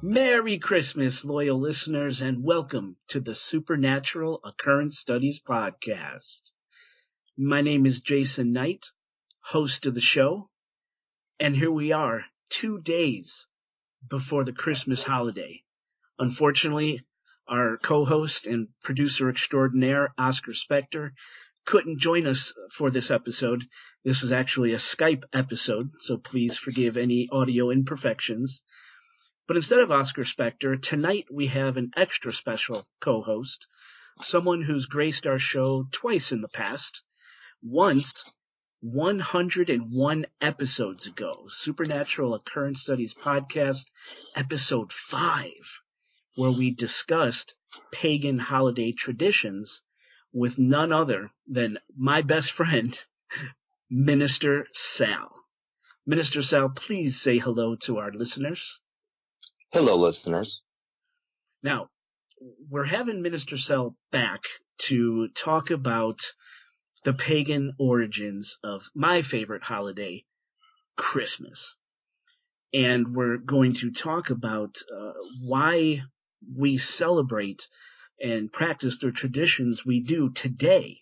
Merry Christmas, loyal listeners, and welcome to the Supernatural Occurrence Studies podcast. My name is Jason Knight, host of the show, and here we are 2 days before the Christmas holiday. Unfortunately, our co-host and producer extraordinaire, Oscar Spector, couldn't join us for this episode. This is actually a Skype episode, so please forgive any audio imperfections. But instead of Oscar Spector, tonight we have an extra special co-host, someone who's graced our show twice in the past. Once, 101 episodes ago, Supernatural Occurrence Studies podcast, episode 5, where we discussed pagan holiday traditions with none other than my best friend, Minister Sal. Minister Sal, please say hello to our listeners. Hello, listeners. Now, we're having Minister Sal back to talk about the pagan origins of my favorite holiday, Christmas. And we're going to talk about why we celebrate and practice the traditions we do today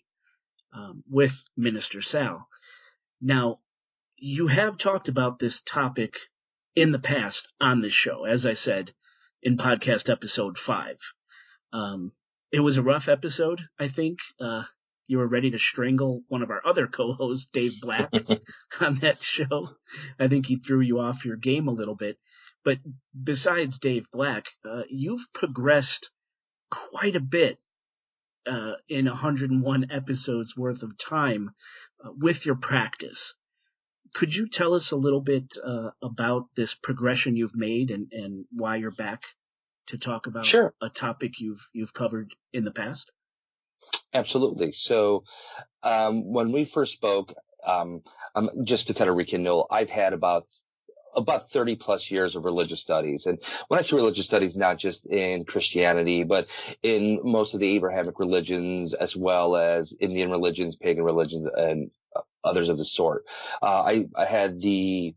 with Minister Sal. Now, you have talked about this topic in the past on this show, as I said, in podcast episode 5. It was a rough episode, I think. You were ready to strangle one of our other co-hosts, Dave Black, on that show. I think he threw you off your game a little bit. But besides Dave Black, you've progressed quite a bit in 101 episodes worth of time with your practice. Could you tell us a little bit about this progression you've made and why you're back to talk about Sure. a topic you've covered in the past? Absolutely. So when we first spoke, just to kind of rekindle, I've had about 30 plus years of religious studies. And when I say religious studies, not just in Christianity, but in most of the Abrahamic religions, as well as Indian religions, pagan religions, and others of the sort. I had the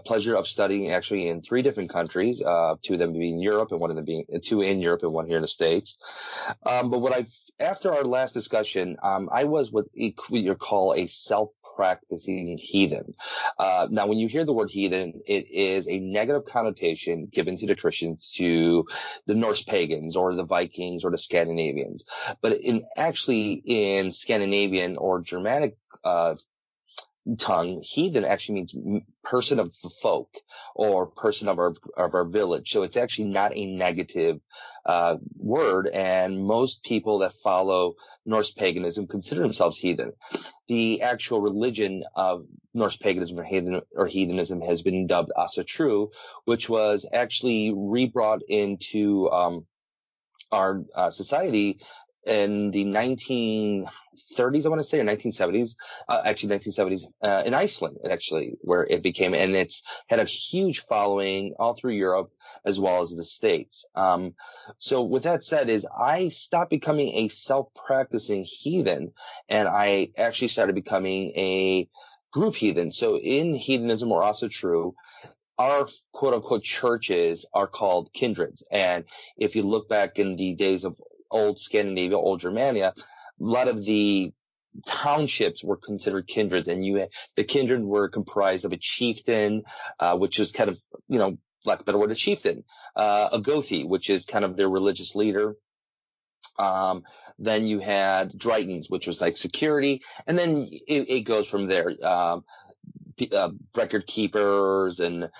pleasure of studying actually in 3 different countries, 2 of them being Europe and 2 in Europe and 1 here in the States. But after our last discussion, I was what you call a self-practicing heathen. Now, when you hear the word heathen, it is a negative connotation given to the Christians, to the Norse Pagans or the Vikings or the Scandinavians. But in Scandinavian or Germanic tongue, heathen actually means person of the folk or person of our village. So it's actually not a negative word, and most people that follow Norse paganism consider themselves heathen. The actual religion of Norse paganism or heathenism has been dubbed Asatru, which was actually rebrought into our society in the 1930s, I want to say, or 1970s, actually 1970s, in Iceland, where it became, and it's had a huge following all through Europe as well as the States. So with that said, I stopped becoming a self-practicing heathen, and I actually started becoming a group heathen. So in heathenism or Asatru, our quote unquote churches are called kindreds. And if you look back in the days of old Scandinavia, old Germania, a lot of the townships were considered kindreds, and the kindred were comprised of a chieftain, which is kind of, lack of a better word, a chieftain, a Gothi, which is kind of their religious leader. Then you had Drytons, which was like security, and then it goes from there. Record keepers and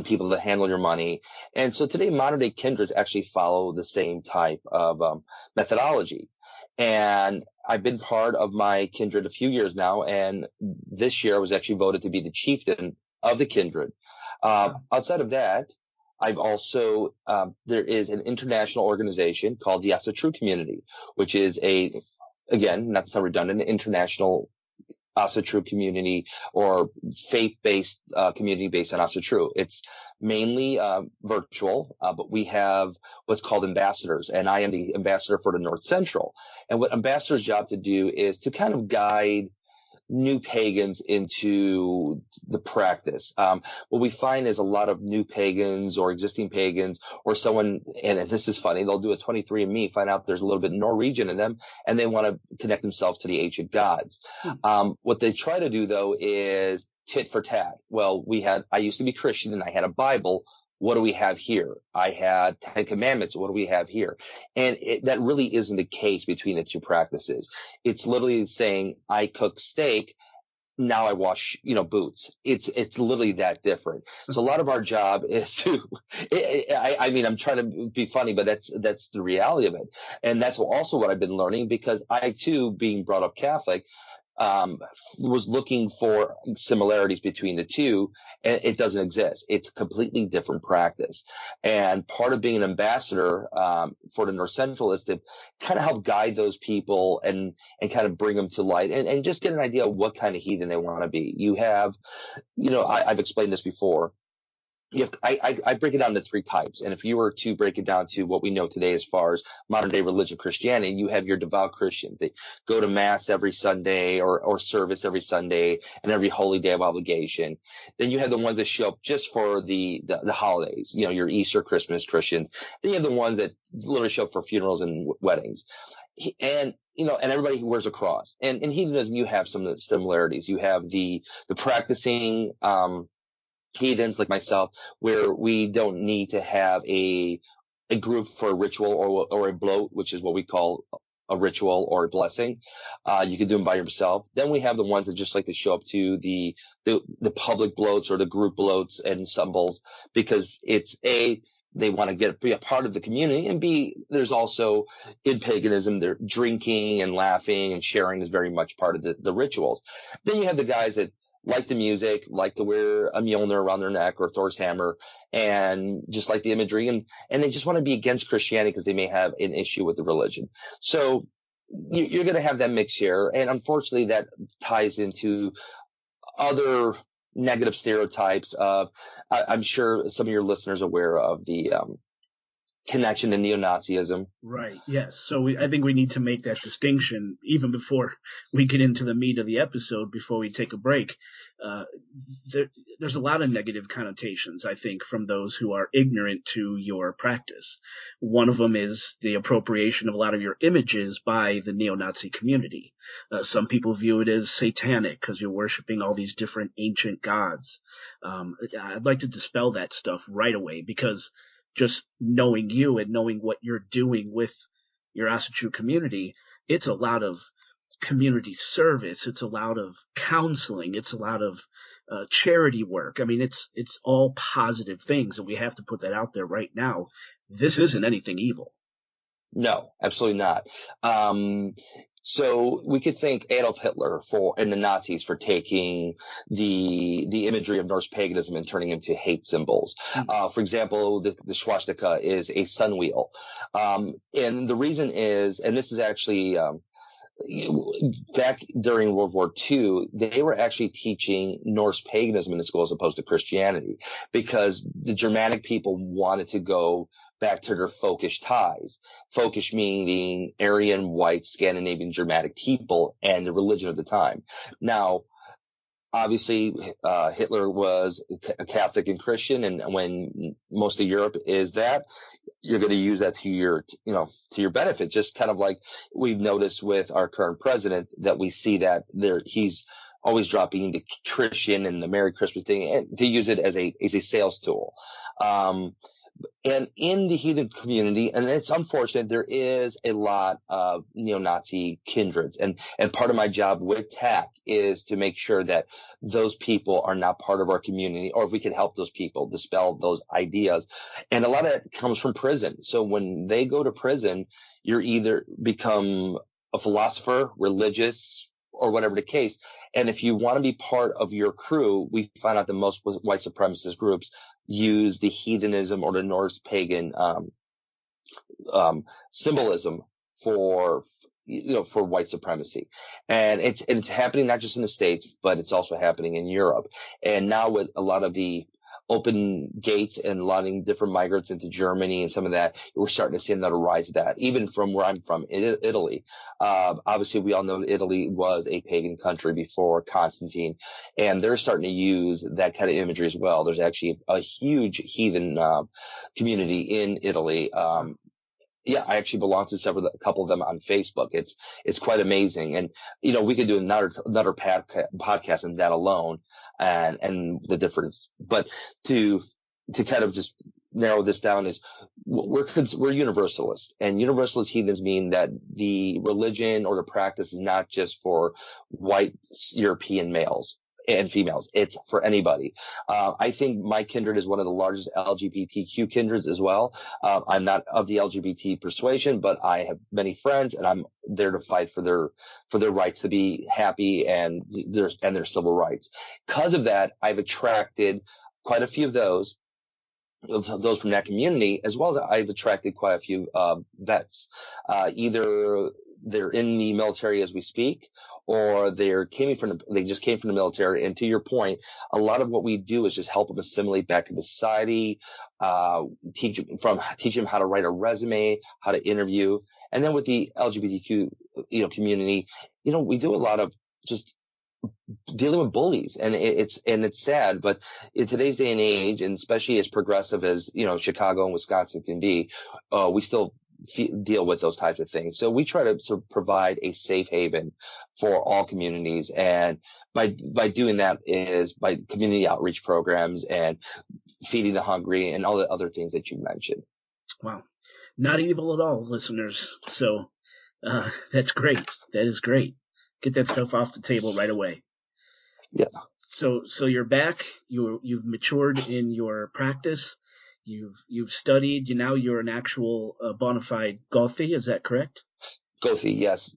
people that handle your money. And so today, modern day kindreds actually follow the same type of methodology. And I've been part of my kindred a few years now, and this year I was actually voted to be the chieftain of the kindred. Outside of that, I've also there is an international organization called the Asatru Community, which is again, not to sound redundant, an international Asatru community or faith-based community based on Asatru. It's mainly virtual, but we have what's called ambassadors, and I am the ambassador for the North Central. And what ambassador's job to do is to kind of guide new pagans into the practice. What we find is a lot of new pagans or existing pagans or someone, and this is funny, they'll do a 23andMe, find out there's a little bit Norwegian in them, and they want to connect themselves to the ancient gods. What they try to do, though, is tit for tat. Well, I used to be Christian and I had a Bible. What do we have here? I had 10 commandments. What do we have here? And that really isn't the case between the two practices. It's literally saying, I cook steak. Now I wash, boots. It's literally that different. So a lot of our job is to, I'm trying to be funny, but that's the reality of it. And that's also what I've been learning, because I too, being brought up Catholic, was looking for similarities between the two, and it doesn't exist. It's a completely different practice. And part of being an ambassador for the North Central is to kind of help guide those people and kind of bring them to light and just get an idea of what kind of heathen they want to be. You have, I've explained this before. I break it down into 3 types. And if you were to break it down to what we know today as far as modern day religion, Christianity, you have your devout Christians. They go to mass every Sunday or service every Sunday and every holy day of obligation. Then you have the ones that show up just for the holidays, your Easter, Christmas Christians. Then you have the ones that literally show up for funerals and weddings. And everybody who wears a cross. And in heathenism, you have some similarities. You have the practicing, heathens like myself, where we don't need to have a group for a ritual or a bloat, which is what we call a ritual or a blessing. You can do them by yourself. Then we have the ones that just like to show up to the public bloats or the group bloats and symbols, because it's they want to be a part of the community, and B, there's also in paganism, they're drinking and laughing and sharing is very much part of the rituals. Then you have the guys that like the music, like to wear a Mjolnir around their neck or Thor's hammer, and just like the imagery, and they just want to be against Christianity because they may have an issue with the religion. So you're going to have that mix here, and unfortunately that ties into other negative stereotypes of, I'm sure some of your listeners are aware of the connection to neo-Nazism. Right. Yes. So I think we need to make that distinction even before we get into the meat of the episode, before we take a break. There's a lot of negative connotations, I think, from those who are ignorant to your practice. One of them is the appropriation of a lot of your images by the neo-Nazi community. Some people view it as satanic because you're worshiping all these different ancient gods. I'd like to dispel that stuff right away, because just knowing you and knowing what you're doing with your Asatru community, it's a lot of community service. It's a lot of counseling. It's a lot of charity work. I mean, it's all positive things, and we have to put that out there right now. This isn't anything evil. No, absolutely not. So we could thank Adolf Hitler and the Nazis for taking the imagery of Norse paganism and turning it into hate symbols. For example, the swastika is a sun wheel. And the reason is, and this is actually, back during World War II, they were actually teaching Norse paganism in the school as opposed to Christianity, because the Germanic people wanted to go back to their folkish ties. Folkish meaning Aryan, white, Scandinavian, Germanic people and the religion of the time. Now, obviously, Hitler was a Catholic and Christian, and when most of Europe is that, you're going to use that to your benefit. Just kind of like we've noticed with our current president, that we see that he's always dropping the Christian and the Merry Christmas thing, and to use it as a sales tool. And in the heathen community, and it's unfortunate, there is a lot of neo-Nazi kindreds. And part of my job with TAC is to make sure that those people are not part of our community, or if we can help those people dispel those ideas. And a lot of it comes from prison. So when they go to prison, you're either become a philosopher, religious, or whatever the case. And if you want to be part of your crew, we find out that most white supremacist groups use the heathenism or the Norse pagan symbolism for white supremacy. And it's happening not just in the States, but it's also happening in Europe. And now with a lot of the open gates and allowing different migrants into Germany and some of that, we're starting to see another rise of that, even from where I'm from, in Italy. Obviously, we all know Italy was a pagan country before Constantine, and they're starting to use that kind of imagery as well. There's actually a huge heathen community in Italy. Yeah, I actually belong to a couple of them on Facebook. It's quite amazing, and we could do another podcast on that alone, and the difference. But to kind of just narrow this down is we're universalists, and universalist heathens mean that the religion or the practice is not just for white European males and females. It's for anybody. I think my kindred is one of the largest LGBTQ kindreds as well. I'm not of the LGBT persuasion, but I have many friends, and I'm there to fight for their rights to be happy and their civil rights. Because of that, I've attracted quite a few of those from that community, as well as I've attracted quite a few vets. Either they're in the military as we speak, or they just came from the military. And to your point, a lot of what we do is just help them assimilate back into society, teach them how to write a resume, how to interview. And then with the LGBTQ, community, we do a lot of just dealing with bullies, and it's sad, but in today's day and age, and especially as progressive as Chicago and Wisconsin can be, we still deal with those types of things. So we try to sort of provide a safe haven for all communities, and by doing that is by community outreach programs and feeding the hungry and all the other things that you mentioned. Wow, not evil at all, listeners. So that's great. That is great. Get that stuff off the table right away. Yeah. So you're back. You've matured in your practice. You've studied. Now you're an actual bona fide Gothi. Is that correct? Gothi, yes.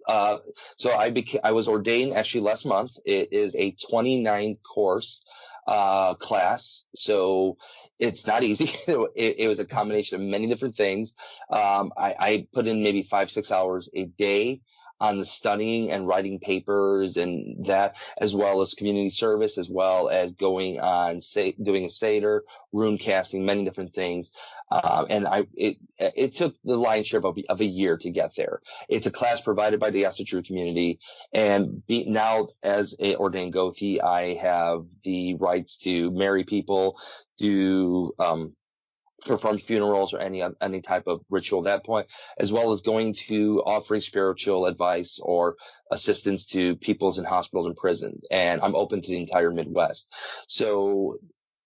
So I was ordained actually last month. It is a 29 course class, so it's not easy. It was a combination of many different things. I put in maybe 5-6 hours a day on the studying and writing papers and that, as well as community service, as well as going on, doing a Seder, rune casting, many different things. And it took the lion's share of a year to get there. It's a class provided by the Asatru community. And now as a ordained Gothi, I have the rights to marry people, do, perform funerals or any type of ritual at that point, as well as going to offering spiritual advice or assistance to peoples in hospitals and prisons. And I'm open to the entire Midwest. So,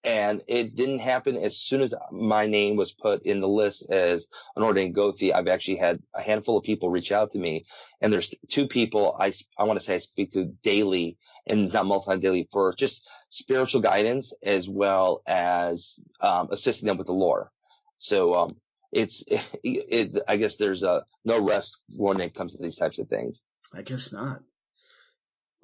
and it didn't happen as soon as my name was put in the list as an ordained Gothi. I've actually had a handful of people reach out to me, and there's 2 people I want to say I speak to daily, and not multi-daily, for just spiritual guidance as well as assisting them with the lore. So I guess there's no rest when it comes to these types of things. I guess not.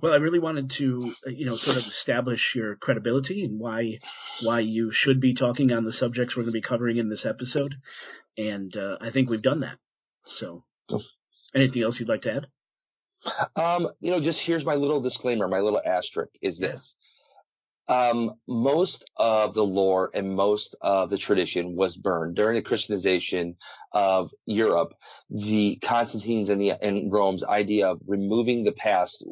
Well, I really wanted to, sort of establish your credibility and why you should be talking on the subjects we're going to be covering in this episode, and I think we've done that. So, anything else you'd like to add? Just here's my little disclaimer, my little asterisk is this. Most of the lore and most of the tradition was burned during the Christianization of Europe. The Constantine's and Rome's idea of removing the past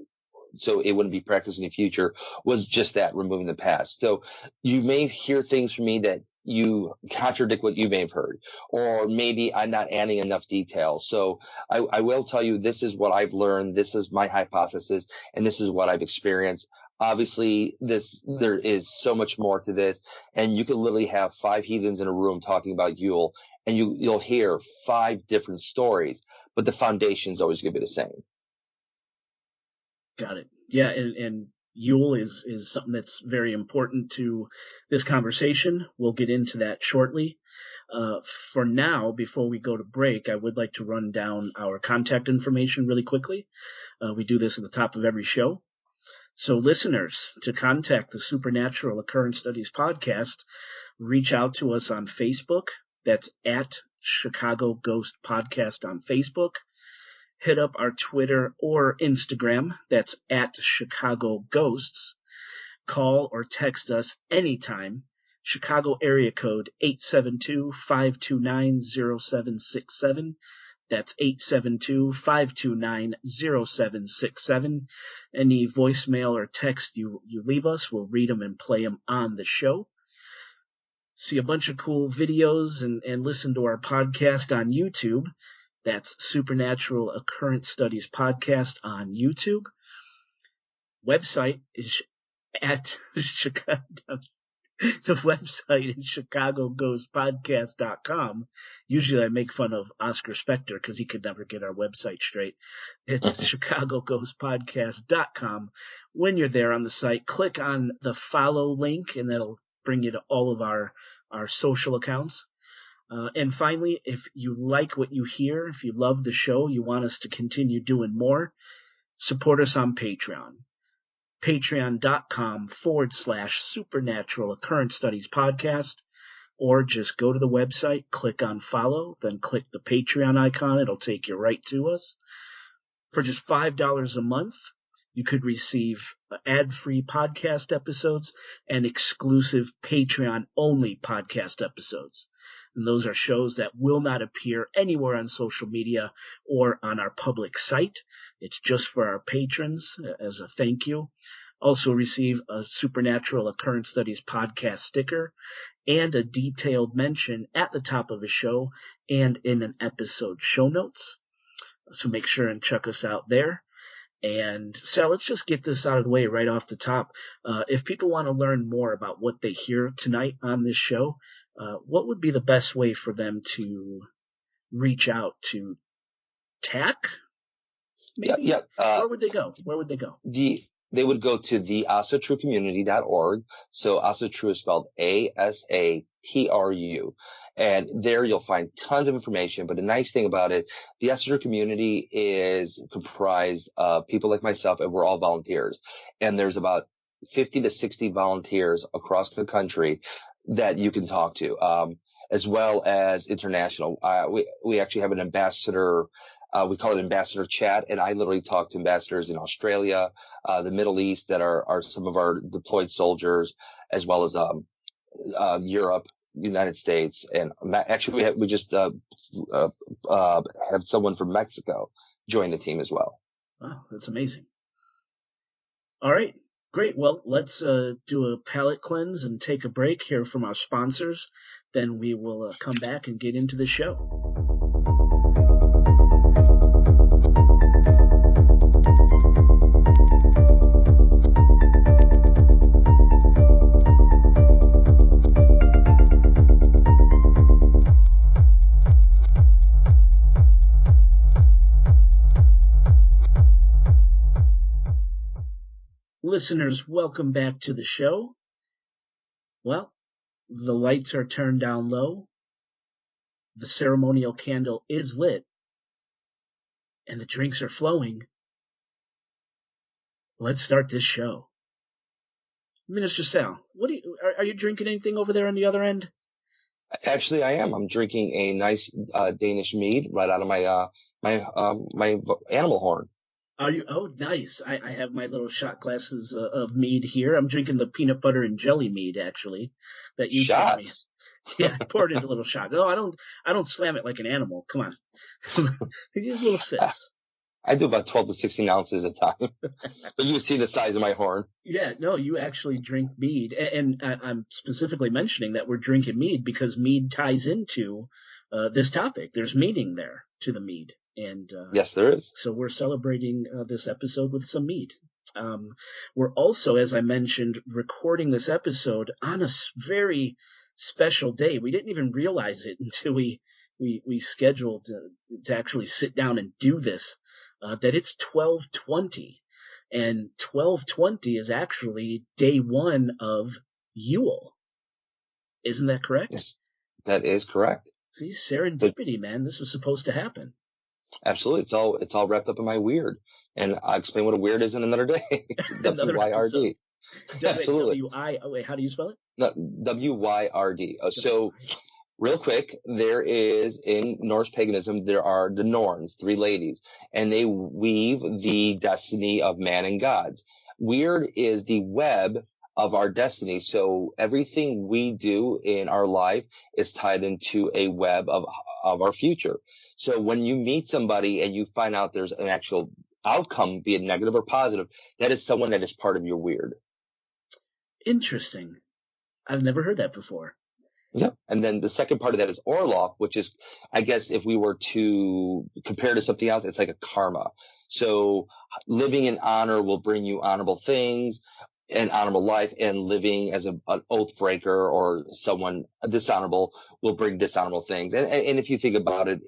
so it wouldn't be practiced in the future was just that, removing the past. So you may hear things from me that you contradict what you may have heard, or maybe I'm not adding enough detail. So I will tell you, this is what I've learned. This is my hypothesis, and this is what I've experienced. Obviously, there is so much more to this, and you could literally have 5 heathens in a room talking about Yule, and you'll hear 5 different stories, but the foundation is always going to be the same. Got it. Yeah, and Yule is something that's very important to this conversation. We'll get into that shortly. For now, before we go to break, I would like to run down our contact information really quickly. We do this at the top of every show. So listeners, to contact the Supernatural Occurrence Studies podcast, reach out to us on Facebook. That's at Chicago Ghost Podcast on Facebook. Hit up our Twitter or Instagram. That's at Chicago Ghosts. Call or text us anytime Chicago area code 872-529-0767. That's 872-529-0767. Any voicemail or text you leave us, we'll read them and play them on the show. See a bunch of cool videos and listen to our podcast on YouTube. That's Supernatural Occurrence Studies Podcast on YouTube. Website is at Chicago. The website is chicagogoespodcast.com. Usually I make fun of Oscar Spector because he could never get our website straight. It's chicagogoespodcast.com. When you're there on the site, click on the follow link, and that'll bring you to all of our social accounts. And finally, if you like what you hear, if you love the show, you want us to continue doing more, support us on Patreon. Patreon.com/Supernatural Occurrence Studies Podcast, or just go to the website, click on follow, then click the Patreon icon. It'll take you right to us. For just $5 a month, you could receive ad-free podcast episodes and exclusive Patreon-only podcast episodes. And those are shows that will not appear anywhere on social media or on our public site. It's just for our patrons as a thank you. Also receive a Supernatural Occurrence Studies podcast sticker and a detailed mention at the top of a show and in an episode show notes. So make sure and check us out there. And Sal, let's just get this out of the way right off the top. If people want to learn more about what they hear tonight on this show, what would be the best way for them to reach out to TAC? Maybe? Yeah. Where would they go? They would go to theasatrucommunity.org. So Asatru is spelled ASATRU. And there you'll find tons of information. But the nice thing about it, the Asatru community is comprised of people like myself, and we're all volunteers. And there's about 50 to 60 volunteers across the country that you can talk to, as well as international. We actually have an ambassador. We call it ambassador chat, and I literally talk to ambassadors in Australia, the Middle East that are some of our deployed soldiers, as well as Europe, United States, and actually we just have someone from Mexico join the team as well. Wow, that's amazing. All right, great. Well, let's do a palate cleanse and take a break, hear from our sponsors. Then we will come back and get into the show. Listeners, welcome back to the show. Well, the lights are turned down low, the ceremonial candle is lit, and the drinks are flowing. Let's start this show. Minister Sal, are you drinking anything over there on the other end? Actually, I am. I'm drinking a nice Danish mead right out of my animal horn. Are you? Oh, nice. I have my little shot glasses of mead here. I'm drinking the peanut butter and jelly mead, actually, that you gave me. Yeah, I poured it in a little shot. No, I don't slam it like an animal. Come on. Just little sips. I do about 12 to 16 ounces at a time. But you can see the size of my horn. Yeah, no, you actually drink mead. And I'm specifically mentioning that we're drinking mead because mead ties into this topic. There's meaning there to the mead. And yes, there is. So we're celebrating this episode with some mead. We're also, as I mentioned, recording this episode on a very special day. We didn't even realize it until we scheduled to actually sit down and do this, that it's 12/20. And 12/20 is actually day one of Yule. Isn't that correct? Yes, that is correct. See, serendipity, man. This was supposed to happen. Absolutely. It's all wrapped up in my Wyrd. And I'll explain what a Wyrd is in another day. W-Y-R-D. Absolutely. Wait, how do you spell it? No, W-Y-R-D. So real quick, there is in Norse paganism, there are the Norns, 3 ladies, and they weave the destiny of man and gods. Wyrd is the web of our destiny. So everything we do in our life is tied into a web of our future. So when you meet somebody and you find out there's an actual outcome, be it negative or positive, that is someone that is part of your weird. Interesting. I've never heard that before. Yep. And then the second part of that is Orloff, which is, I guess, if we were to compare to something else, it's like a karma. So living in honor will bring you honorable things, an honorable life, and living as an oath breaker or someone dishonorable will bring dishonorable things. And if you think about it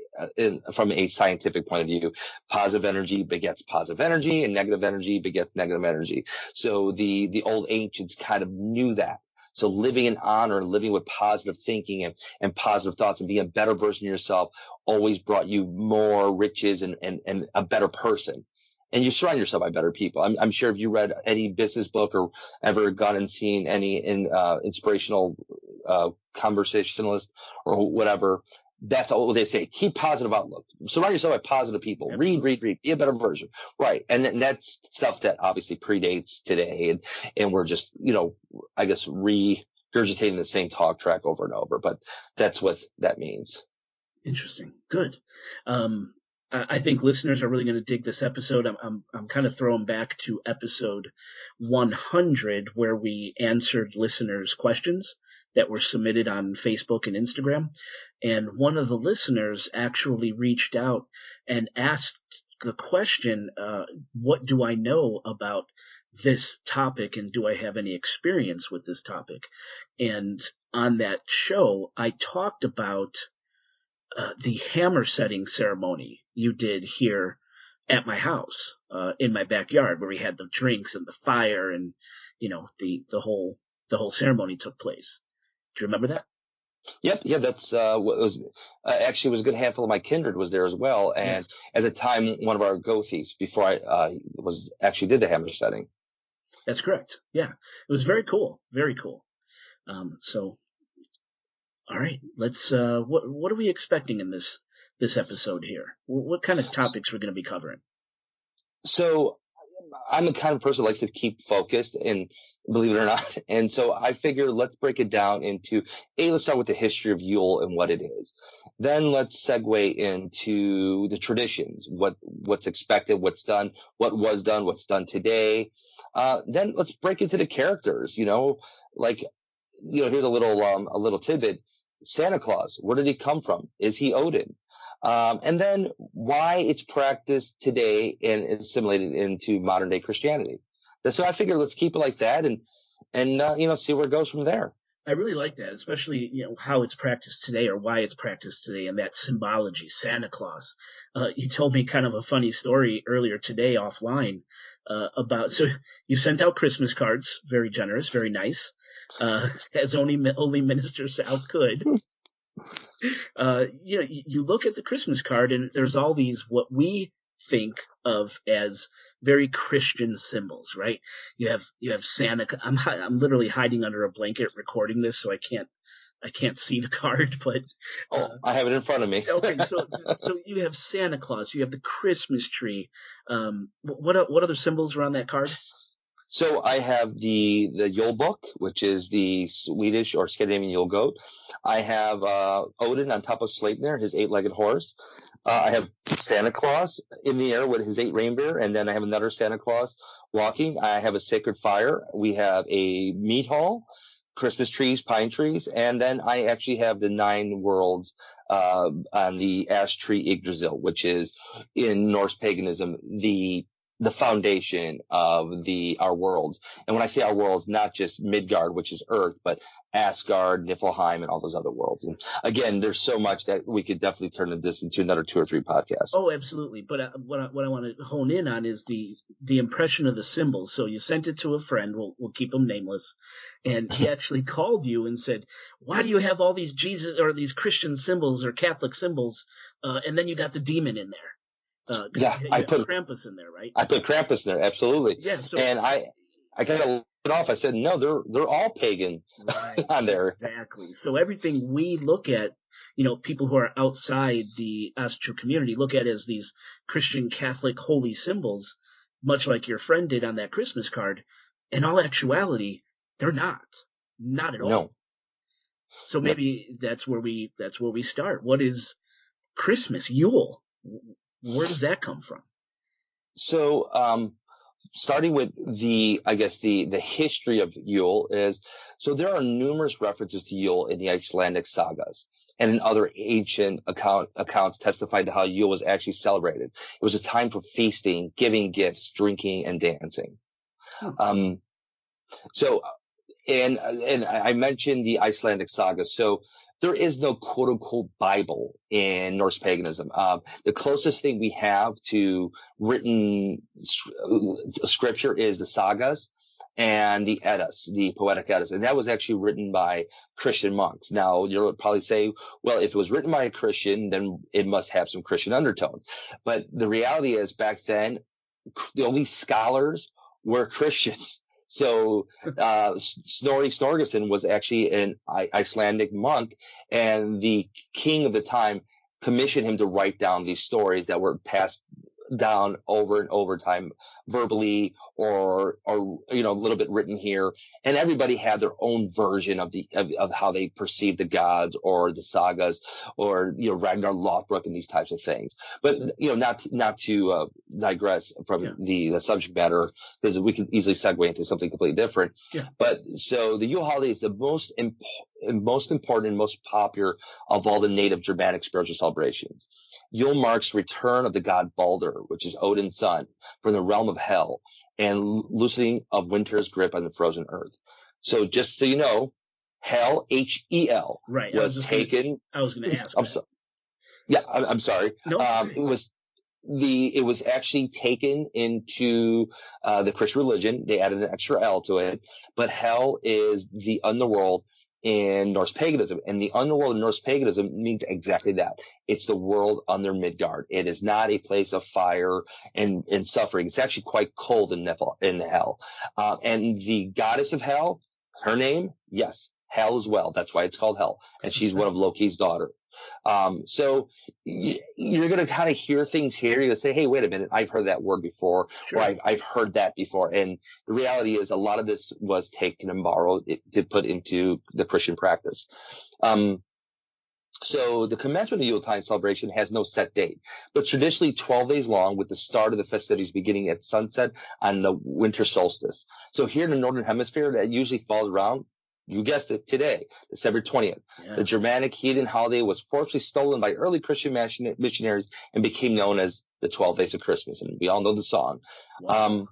from a scientific point of view, positive energy begets positive energy and negative energy begets negative energy. So the old ancients kind of knew that. So living in honor, living with positive thinking and positive thoughts and being a better version of yourself always brought you more riches and a better person. And you surround yourself by better people. I'm sure if you read any business book or ever gone and seen any inspirational conversationalist or whatever, that's all they say. Keep positive outlook. Surround yourself by positive people. Absolutely. Read. Be a better version. Right. And that's stuff that obviously predates today. And we're just, I guess regurgitating the same talk track over and over. But that's what that means. Interesting. Good. I think listeners are really going to dig this episode. I'm kind of throwing back to episode 100 where we answered listeners' questions that were submitted on Facebook and Instagram. And one of the listeners actually reached out and asked the question, what do I know about this topic and do I have any experience with this topic? And on that show, I talked about the hammer setting ceremony you did here at my house, in my backyard, where we had the drinks and the fire and, the whole ceremony took place. Do you remember that? Yep. Yeah. That's what was actually it was a good handful of my kindred was there as well. And Yes. at the time, one of our Gothis before I did the hammer setting. That's correct. Yeah. It was very cool. Very cool. So, all right, let's, what are we expecting in this episode here? What kind of topics we're going to be covering? So I'm the kind of person who likes to keep focused, and believe it or not. And so I figure let's break it down into let's start with the history of Yule and what it is. Then let's segue into the traditions, what's expected, what's done, what was done, what's done today. Then let's break into the characters, here's a little tidbit. Santa Claus, where did he come from? Is he Odin? And then why it's practiced today and assimilated into modern day Christianity. So I figured let's keep it like that and see where it goes from there. I really like that, especially, how it's practiced today or why it's practiced today and that symbology, Santa Claus. You told me kind of a funny story earlier today offline, so you sent out Christmas cards, very generous, very nice, as only Minister South could. You look at the Christmas card and there's all these, what we think of as very Christian symbols, right? You have Santa. I'm literally hiding under a blanket recording this, so I can't see the card, but I have it in front of me. Okay, so you have Santa Claus, you have the Christmas tree. What other symbols are on that card? So I have the Yule book, which is the Swedish or Scandinavian Yule goat. I have Odin on top of Sleipnir, his 8-legged horse. I have Santa Claus in the air with his 8 reindeer, and then I have another Santa Claus walking. I have a sacred fire. We have a meat hall, Christmas trees, pine trees, and then I actually have the 9 worlds on the ash tree Yggdrasil, which is in Norse paganism the foundation of our worlds. And when I say our worlds, not just Midgard, which is Earth, but Asgard, Niflheim, and all those other worlds. And again, there's so much that we could definitely turn this into another 2 or 3 podcasts. Oh, absolutely. But what I want to hone in on is the impression of the symbols. So you sent it to a friend. We'll keep him nameless. And he actually called you and said, why do you have all these Jesus or these Christian symbols or Catholic symbols? And then you got the demon in there. I put Krampus in there, right? I put Krampus in there, absolutely. Yeah. So, and I kind of let it off. I said, no, they're all pagan right, on there. Exactly. So everything we look at, people who are outside the Asatru community look at as these Christian, Catholic, holy symbols, much like your friend did on that Christmas card. In all actuality, They're not at all. No. So maybe that's where we start. What is Christmas, Yule? Where does that come from? So, starting with the history of Yule is, so there are numerous references to Yule in the Icelandic sagas and in other ancient accounts testifying to how Yule was actually celebrated. It was a time for feasting, giving gifts, drinking, and dancing. And I mentioned the Icelandic saga. So there is no quote unquote Bible in Norse paganism. The closest thing we have to written scripture is the sagas and the Eddas, the poetic Eddas. And that was actually written by Christian monks. Now you'll probably say, well, if it was written by a Christian, then it must have some Christian undertones. But the reality is back then, the only scholars were Christians. So Snorri Sturluson was actually an Icelandic monk, and the king of the time commissioned him to write down these stories that were passed down over and over time, verbally or a little bit written here. And everybody had their own version of how they perceived the gods or the sagas or Ragnar Lothbrok and these types of things. But not to digress from the subject matter, because we can easily segue into something completely different. Yeah. But so the Yule holiday is the most important and most popular of all the native Germanic spiritual celebrations. Yule marks return of the god Baldur, which is Odin's son, from the realm of hell and loosening of winter's grip on the frozen earth. So just so you know, hell, Hel, right, was taken. I was going to ask. I'm sorry. No, it was actually taken into the Christian religion. They added an extra L to it, but hell is the underworld in Norse paganism, and the underworld in Norse paganism means exactly that. It's the world under Midgard. It is not a place of fire and suffering. It's actually quite cold in hell. And the goddess of hell, her name, yes, Hel as well. That's why it's called Hel, and she's one of Loki's daughter. So you're going to kind of hear things here. You're going to say, hey, wait a minute, I've heard that word before, sure, or I've heard that before. And the reality is a lot of this was taken and borrowed to put into the Christian practice. So the commencement of the Yuletide celebration has no set date, but traditionally 12 days long, with the start of the festivities beginning at sunset on the winter solstice. So here in the Northern Hemisphere, that usually falls around, you guessed it, today, December 20th. Yeah. The Germanic heathen holiday was fortunately stolen by early Christian missionaries and became known as the 12 Days of Christmas. And we all know the song. Wow.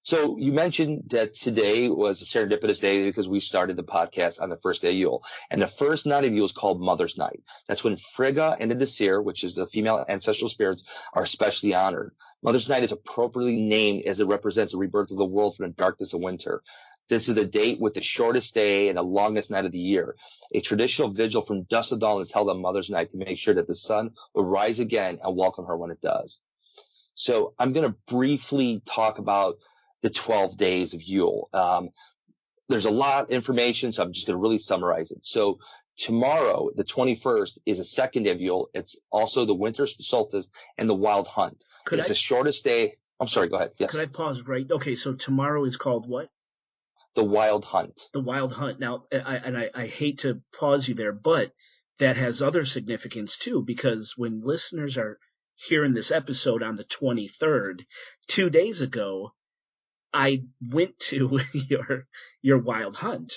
So you mentioned that today was a serendipitous day because we started the podcast on the first day of Yule. And the first night of Yule is called Mother's Night. That's when Frigga and the Disir, which is the female ancestral spirits, are especially honored. Mother's Night is appropriately named as it represents the rebirth of the world from the darkness of winter. This is the date with the shortest day and the longest night of the year. A traditional vigil from dusk to dawn is held on Mother's Night to make sure that the sun will rise again and welcome her when it does. So I'm going to briefly talk about the 12 days of Yule. There's a lot of information, so I'm just going to really summarize it. So tomorrow, the 21st, is the second day of Yule. It's also the winter solstice and the wild hunt. It's the shortest day. I'm sorry, go ahead. Yes. Could I pause right? Okay, so tomorrow is called what? The wild hunt. The wild hunt. Now, I hate to pause you there, but that has other significance too, because when listeners are hearing this episode on the 23rd, 2 days ago, I went to your wild hunt.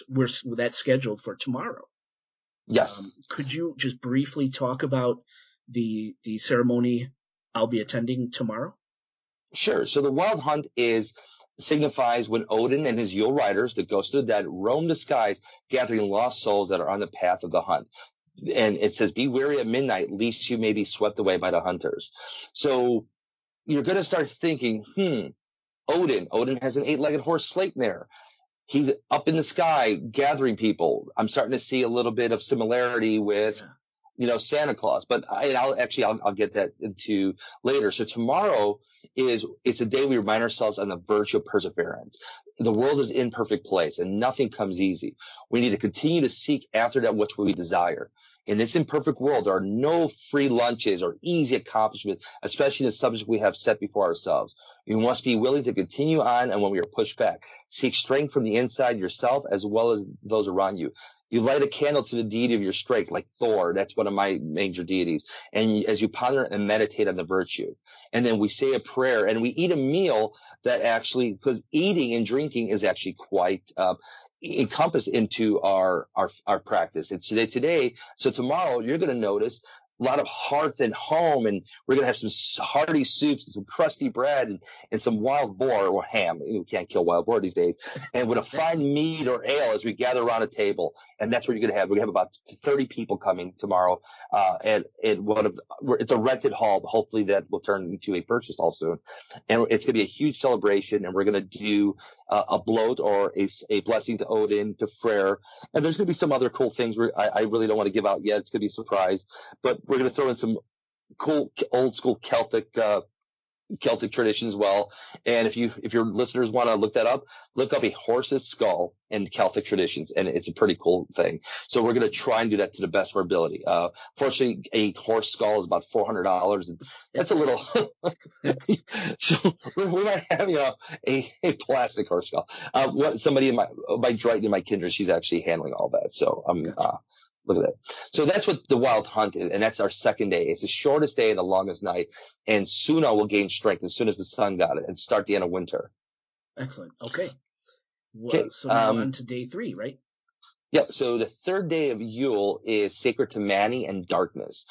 That's scheduled for tomorrow. Yes. Could you just briefly talk about the ceremony I'll be attending tomorrow? Sure. So the wild hunt signifies when Odin and his Yule riders, the ghosts of the dead, roam the skies, gathering lost souls that are on the path of the hunt. And it says, be wary at midnight, lest you may be swept away by the hunters. So you're going to start thinking, Odin has an 8-legged horse Sleipnir. He's up in the sky gathering people. I'm starting to see a little bit of similarity with, Santa Claus, but I'll get that into later. So tomorrow it's a day we remind ourselves on the virtue of perseverance. The world is in perfect place and nothing comes easy. We need to continue to seek after that which we desire. In this imperfect world, there are no free lunches or easy accomplishments, especially in the subject we have set before ourselves. You must be willing to continue on, and when we are pushed back, seek strength from the inside yourself as well as those around you. You light a candle to the deity of your strength, like Thor. That's one of my major deities. And as you ponder and meditate on the virtue, and then we say a prayer and we eat a meal that actually, because eating and drinking is actually quite encompassed into our practice. It's today. So tomorrow you're going to notice a lot of hearth and home, and we're going to have some hearty soups and some crusty bread and some wild boar or ham. You can't kill wild boar these days. And with a fine mead or ale as we gather around a table. And that's what you're going to have. We're going to have about 30 people coming tomorrow. It's a rented hall, but hopefully that will turn into a purchased hall soon. And it's going to be a huge celebration, and we're going to do a bloat or a blessing to Odin, to Freyr. And there's going to be some other cool things I really don't want to give out yet. It's going to be a surprise, but we're going to throw in some cool old school Celtic tradition as well. And if your listeners want to look that up, look up a horse's skull and Celtic traditions, and it's a pretty cool thing. So we're going to try and do that to the best of our ability. Fortunately, a horse skull is about $400, and that's a little. So we might have a plastic horse skull. Somebody by Drayton in my kindred, she's actually handling all that. So look at that. So that's what the wild hunt is, and that's our second day. It's the shortest day and the longest night, and soon I will gain strength as soon as the sun got it and start the end of winter. Excellent. Okay. Well, so now on to day 3, right? Yeah. So the third day of Yule is sacred to Mani and darkness.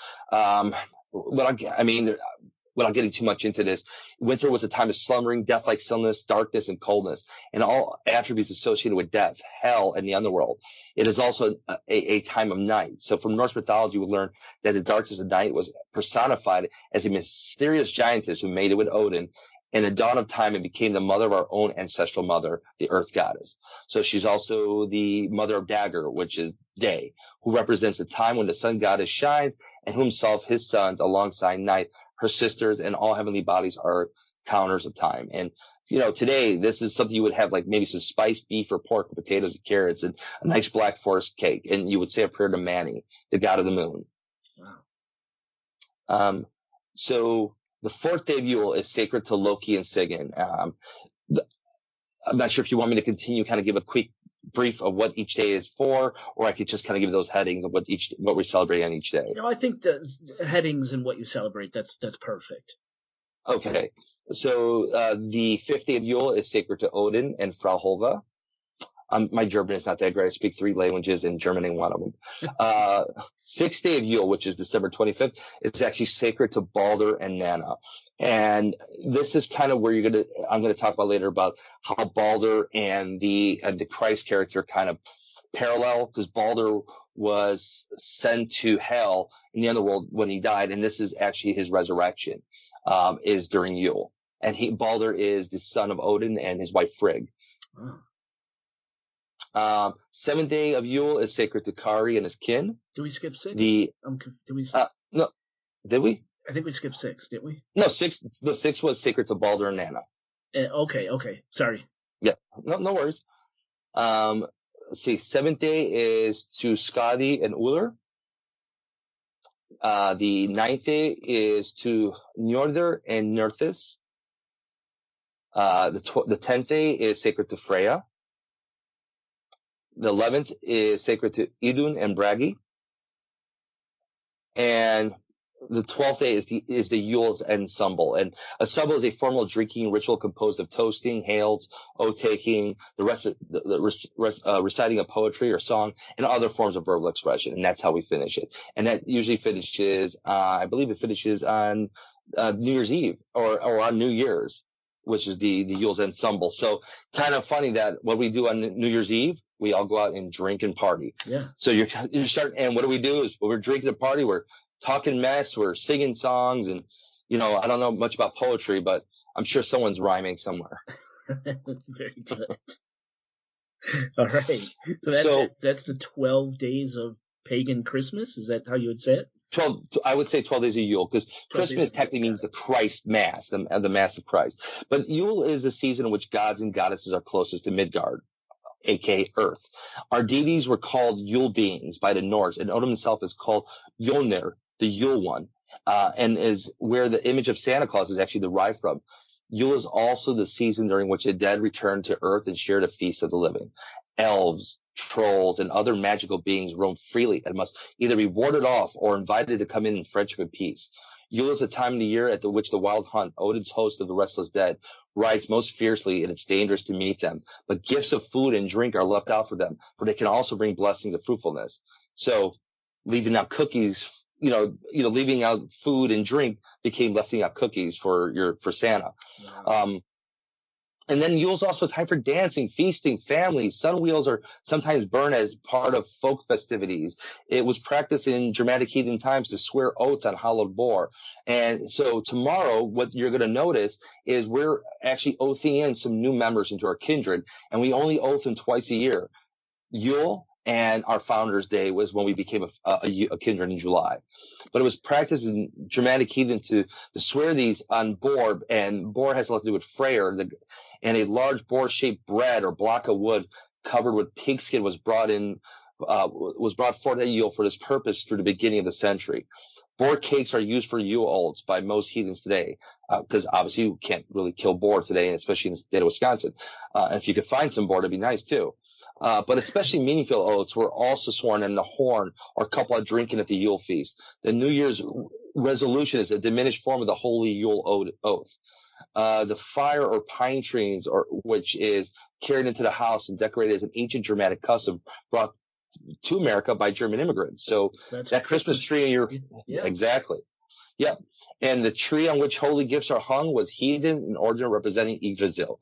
Without getting too much into this, winter was a time of slumbering, death-like stillness, darkness, and coldness, and all attributes associated with death, hell, and the underworld. It is also a time of night. So from Norse mythology, we learn that the darkness of night was personified as a mysterious giantess who mated with Odin. In the dawn of time, it became the mother of our own ancestral mother, the earth goddess. So she's also the mother of Dagger, which is day, who represents the time when the sun goddess shines, and himself, his sons, alongside night, her sisters, and all heavenly bodies are counters of time. And, today, this is something you would have, like maybe some spiced beef or pork with potatoes and carrots and a nice black forest cake. And you would say a prayer to Mani, the god of the moon. Wow. So the fourth day of Yule is sacred to Loki and Sigyn. I'm not sure if you want me to continue, kind of give a quick brief of what each day is for, or I could just kind of give those headings of what we celebrate on each day. I think the headings and what you celebrate, that's perfect. Okay. So the fifth day of Yule is sacred to Odin and Frau Holva. My German is not that great. I speak 3 languages, and German ain't one of them. Sixth day of Yule, which is December 25th, is actually sacred to Baldur and Nanna. And this is kind of where I'm going to talk about later about how Baldur and the Christ character kind of parallel, because Baldur was sent to hell in the underworld when he died, and this is actually his resurrection, is during Yule. And Baldur is the son of Odin and his wife Frigg. Wow. Seventh day of Yule is sacred to Kari and his kin. Do we skip 6? No, did we? I think we skipped 6, didn't we? No, 6. The 6 was sacred to Baldur and Nanna. Okay. Sorry. Yeah, no worries. Let's see. 7th day is to Skadi and Uller. The 9th day is to Njordur and Nerthus. The 10th day is sacred to Freya. The 11th is sacred to Idun and Bragi. And the 12th day is the Yule's ensemble. And ensemble is a formal drinking ritual composed of toasting, hails, oath-taking, reciting of poetry or song, and other forms of verbal expression. And that's how we finish it. And that usually finishes, I believe it finishes on New Year's Eve or on New Year's, which is the Yule's ensemble. So kind of funny that what we do on New Year's Eve, we all go out and drink and party. Yeah. So you're starting, and what do we do is when we're drinking and party, we're talking mess, we're singing songs, and I don't know much about poetry, but I'm sure someone's rhyming somewhere. Very good. All right. So that's the 12 days of pagan Christmas. Is that how you would say it? 12. I would say 12 days of Yule, because Christmas technically means the Christ Mass, the Mass of Christ. But Yule is a season in which gods and goddesses are closest to Midgard. aka Earth. Our deities were called Yule beings by the Norse, and Odin himself is called Yolnir, the Yule one, and is where the image of Santa Claus is actually derived from. Yule is also the season during which the dead return to Earth and share the feast of the living. Elves, trolls, and other magical beings roam freely and must either be warded off or invited to come in friendship and peace. Yule is a time of the year at which the wild hunt, Odin's host of the restless dead, rides most fiercely, and it's dangerous to meet them. But gifts of food and drink are left out for them, for they can also bring blessings of fruitfulness. So leaving out cookies, leaving out food and drink became leaving out cookies for Santa. Wow. And then Yule's also a time for dancing, feasting, families. Sun wheels are sometimes burned as part of folk festivities. It was practiced in Germanic heathen times to swear oaths on hallowed boar. And so tomorrow, what you're going to notice is we're actually oathing in some new members into our kindred, and we only oath them twice a year. Yule and our Founders Day was when we became a kindred in July. But it was practiced in Germanic heathen to swear these on boar, and boar has a lot to do with Freyr, and a large boar-shaped bread or block of wood covered with pigskin was brought forth at Yule for this purpose through the beginning of the century. Boar cakes are used for Yule oats by most heathens today, because obviously you can't really kill boar today, and especially in the state of Wisconsin. And if you could find some boar, that'd be nice too. But especially meaningful oaths were also sworn in the horn or couple of drinking at the Yule feast. The New Year's resolution is a diminished form of the holy Yule oath. The fire or pine trees, which is carried into the house and decorated as an ancient Germanic custom brought to America by German immigrants. So that Christmas tree, exactly. Yep. And the tree on which holy gifts are hung was heathen in origin, representing Yggdrasil.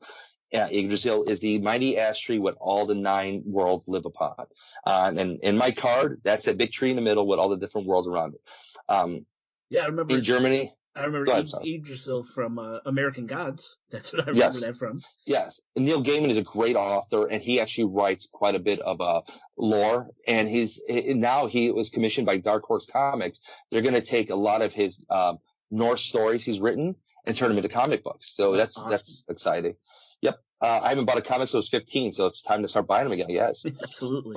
Yggdrasil is the mighty ash tree what all the 9 worlds live upon. And in my card, that's that big tree in the middle with all the different worlds around it. I remember in Germany. I remember Yggdrasil from American Gods. That's what I remember that from. Yes. And Neil Gaiman is a great author, and he actually writes quite a bit of lore. And now he was commissioned by Dark Horse Comics. They're going to take a lot of his Norse stories he's written and turn them into comic books. So that's awesome. That's exciting. Yep. I haven't bought a comic since I was 15, so it's time to start buying them again. Yes. Absolutely.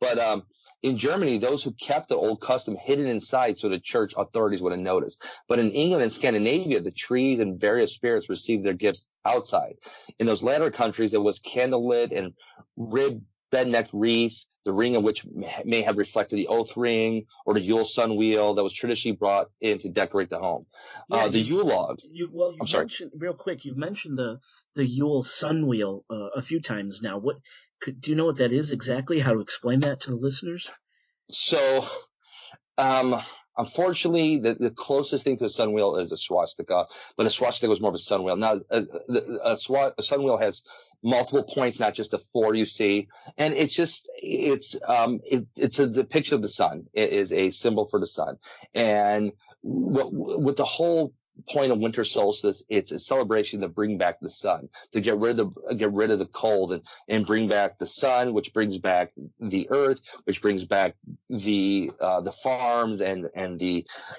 But in Germany, those who kept the old custom hidden inside so the church authorities wouldn't notice. But in England and Scandinavia, the trees and various spirits received their gifts outside. In those latter countries, there was candlelit and ribbed bed-necked wreath, the ring of which may have reflected the oath ring or the Yule sun wheel that was traditionally brought in to decorate the home. The Yule log. You've mentioned the Yule sun wheel a few times now. Do you know what that is exactly? How to explain that to the listeners? So, unfortunately, the closest thing to a sun wheel is a swastika, but a swastika was more of a sun wheel. Now, a sun wheel has multiple points, not just the 4 you see, and it's a depiction of the sun. It is a symbol for the sun, and with the whole point of winter solstice, it's a celebration to bring back the sun, to get rid of the cold and bring back the sun, which brings back the earth, which brings back the farms and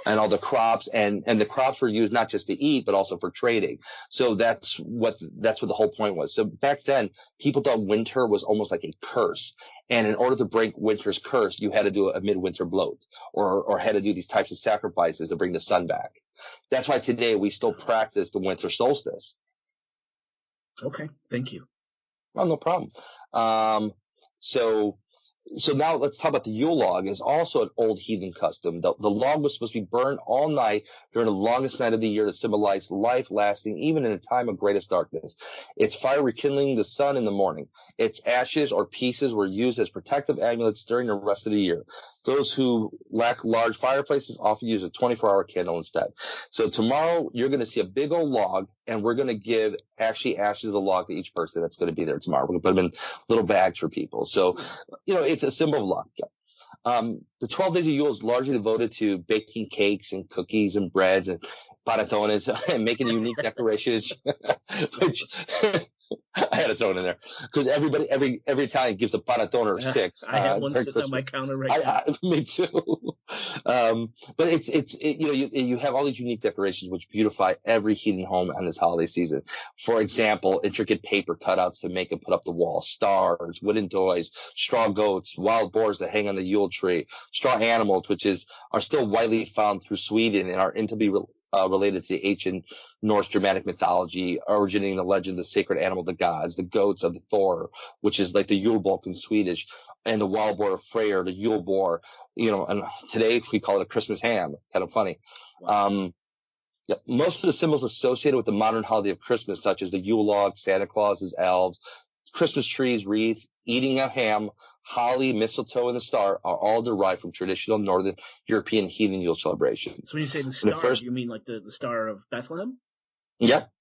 all the crops, and the crops were used not just to eat but also for trading. So that's what the whole point was. So back then, people thought winter was almost like a curse, and in order to break winter's curse, you had to do a midwinter bloat or had to do these types of sacrifices to bring the sun back. That's why today we still practice the winter solstice. Okay, thank you. Well, no problem. So now let's talk about the Yule log. It's also an old heathen custom. The log was supposed to be burned all night during the longest night of the year to symbolize life lasting even in a time of greatest darkness. Its fire rekindling the sun in the morning. Its ashes or pieces were used as protective amulets during the rest of the year. Those who lack large fireplaces often use a 24-hour candle instead. So tomorrow you're going to see a big old log, and we're going to give actually ashes of the log to each person that's going to be there tomorrow. We're going to put them in little bags for people. So, it's a symbol of luck. Yeah. The 12 days of Yule is largely devoted to baking cakes and cookies and breads, Baratones and making unique decorations, which I had to throw it in there because every Italian gives a panettone or six. I have one during sitting on my Christmas. counter right now. Me too. But you have all these unique decorations which beautify every heathen home on this holiday season. For example, intricate paper cutouts to make and put up the wall, stars, wooden toys, straw goats, wild boars that hang on the Yule tree, straw animals, which are still widely found through Sweden and are intimately related to the ancient Norse Germanic mythology, originating the legend of the sacred animal of the gods, the goats of the Thor, which is like the Yule in Swedish, and the wild boar of Freyr, the Yule boar. And today we call it a Christmas ham. Kind of funny. Wow. Most of the symbols associated with the modern holiday of Christmas, such as the Yule log, Santa Claus's elves, Christmas trees, wreaths, eating a ham, holly, mistletoe, and the star are all derived from traditional Northern European heathen Yule celebrations. So when you say the star, you mean like the Star of Bethlehem? Yep.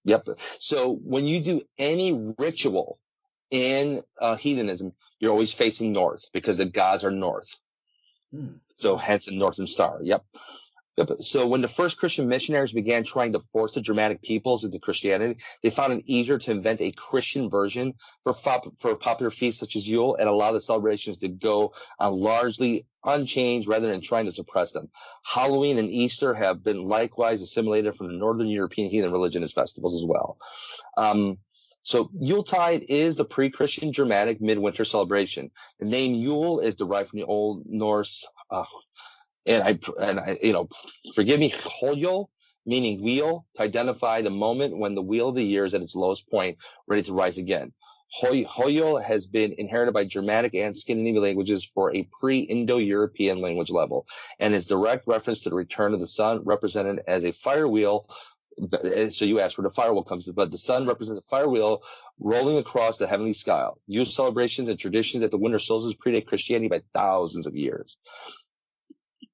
So when you do any ritual in heathenism, you're always facing north because the gods are north. So hence the northern star. Yep. So when the first Christian missionaries began trying to force the Germanic peoples into Christianity, they found it easier to invent a Christian version for popular feasts such as Yule and allow the celebrations to go on largely unchanged rather than trying to suppress them. Halloween and Easter have been likewise assimilated from the Northern European heathen religion as festivals as well. So Yuletide is the pre-Christian Germanic midwinter celebration. The name Yule is derived from the Old Norse, and I, forgive me, Hoyol, meaning wheel, to identify the moment when the wheel of the year is at its lowest point, ready to rise again. Hoyol has been inherited by Germanic and Scandinavian languages for a pre-Indo-European language level, and is direct reference to the return of the sun, represented as a fire wheel. So you asked where the firewheel comes, but the sun represents a fire wheel rolling across the heavenly sky. Yule celebrations and traditions at the winter solstice predate Christianity by thousands of years.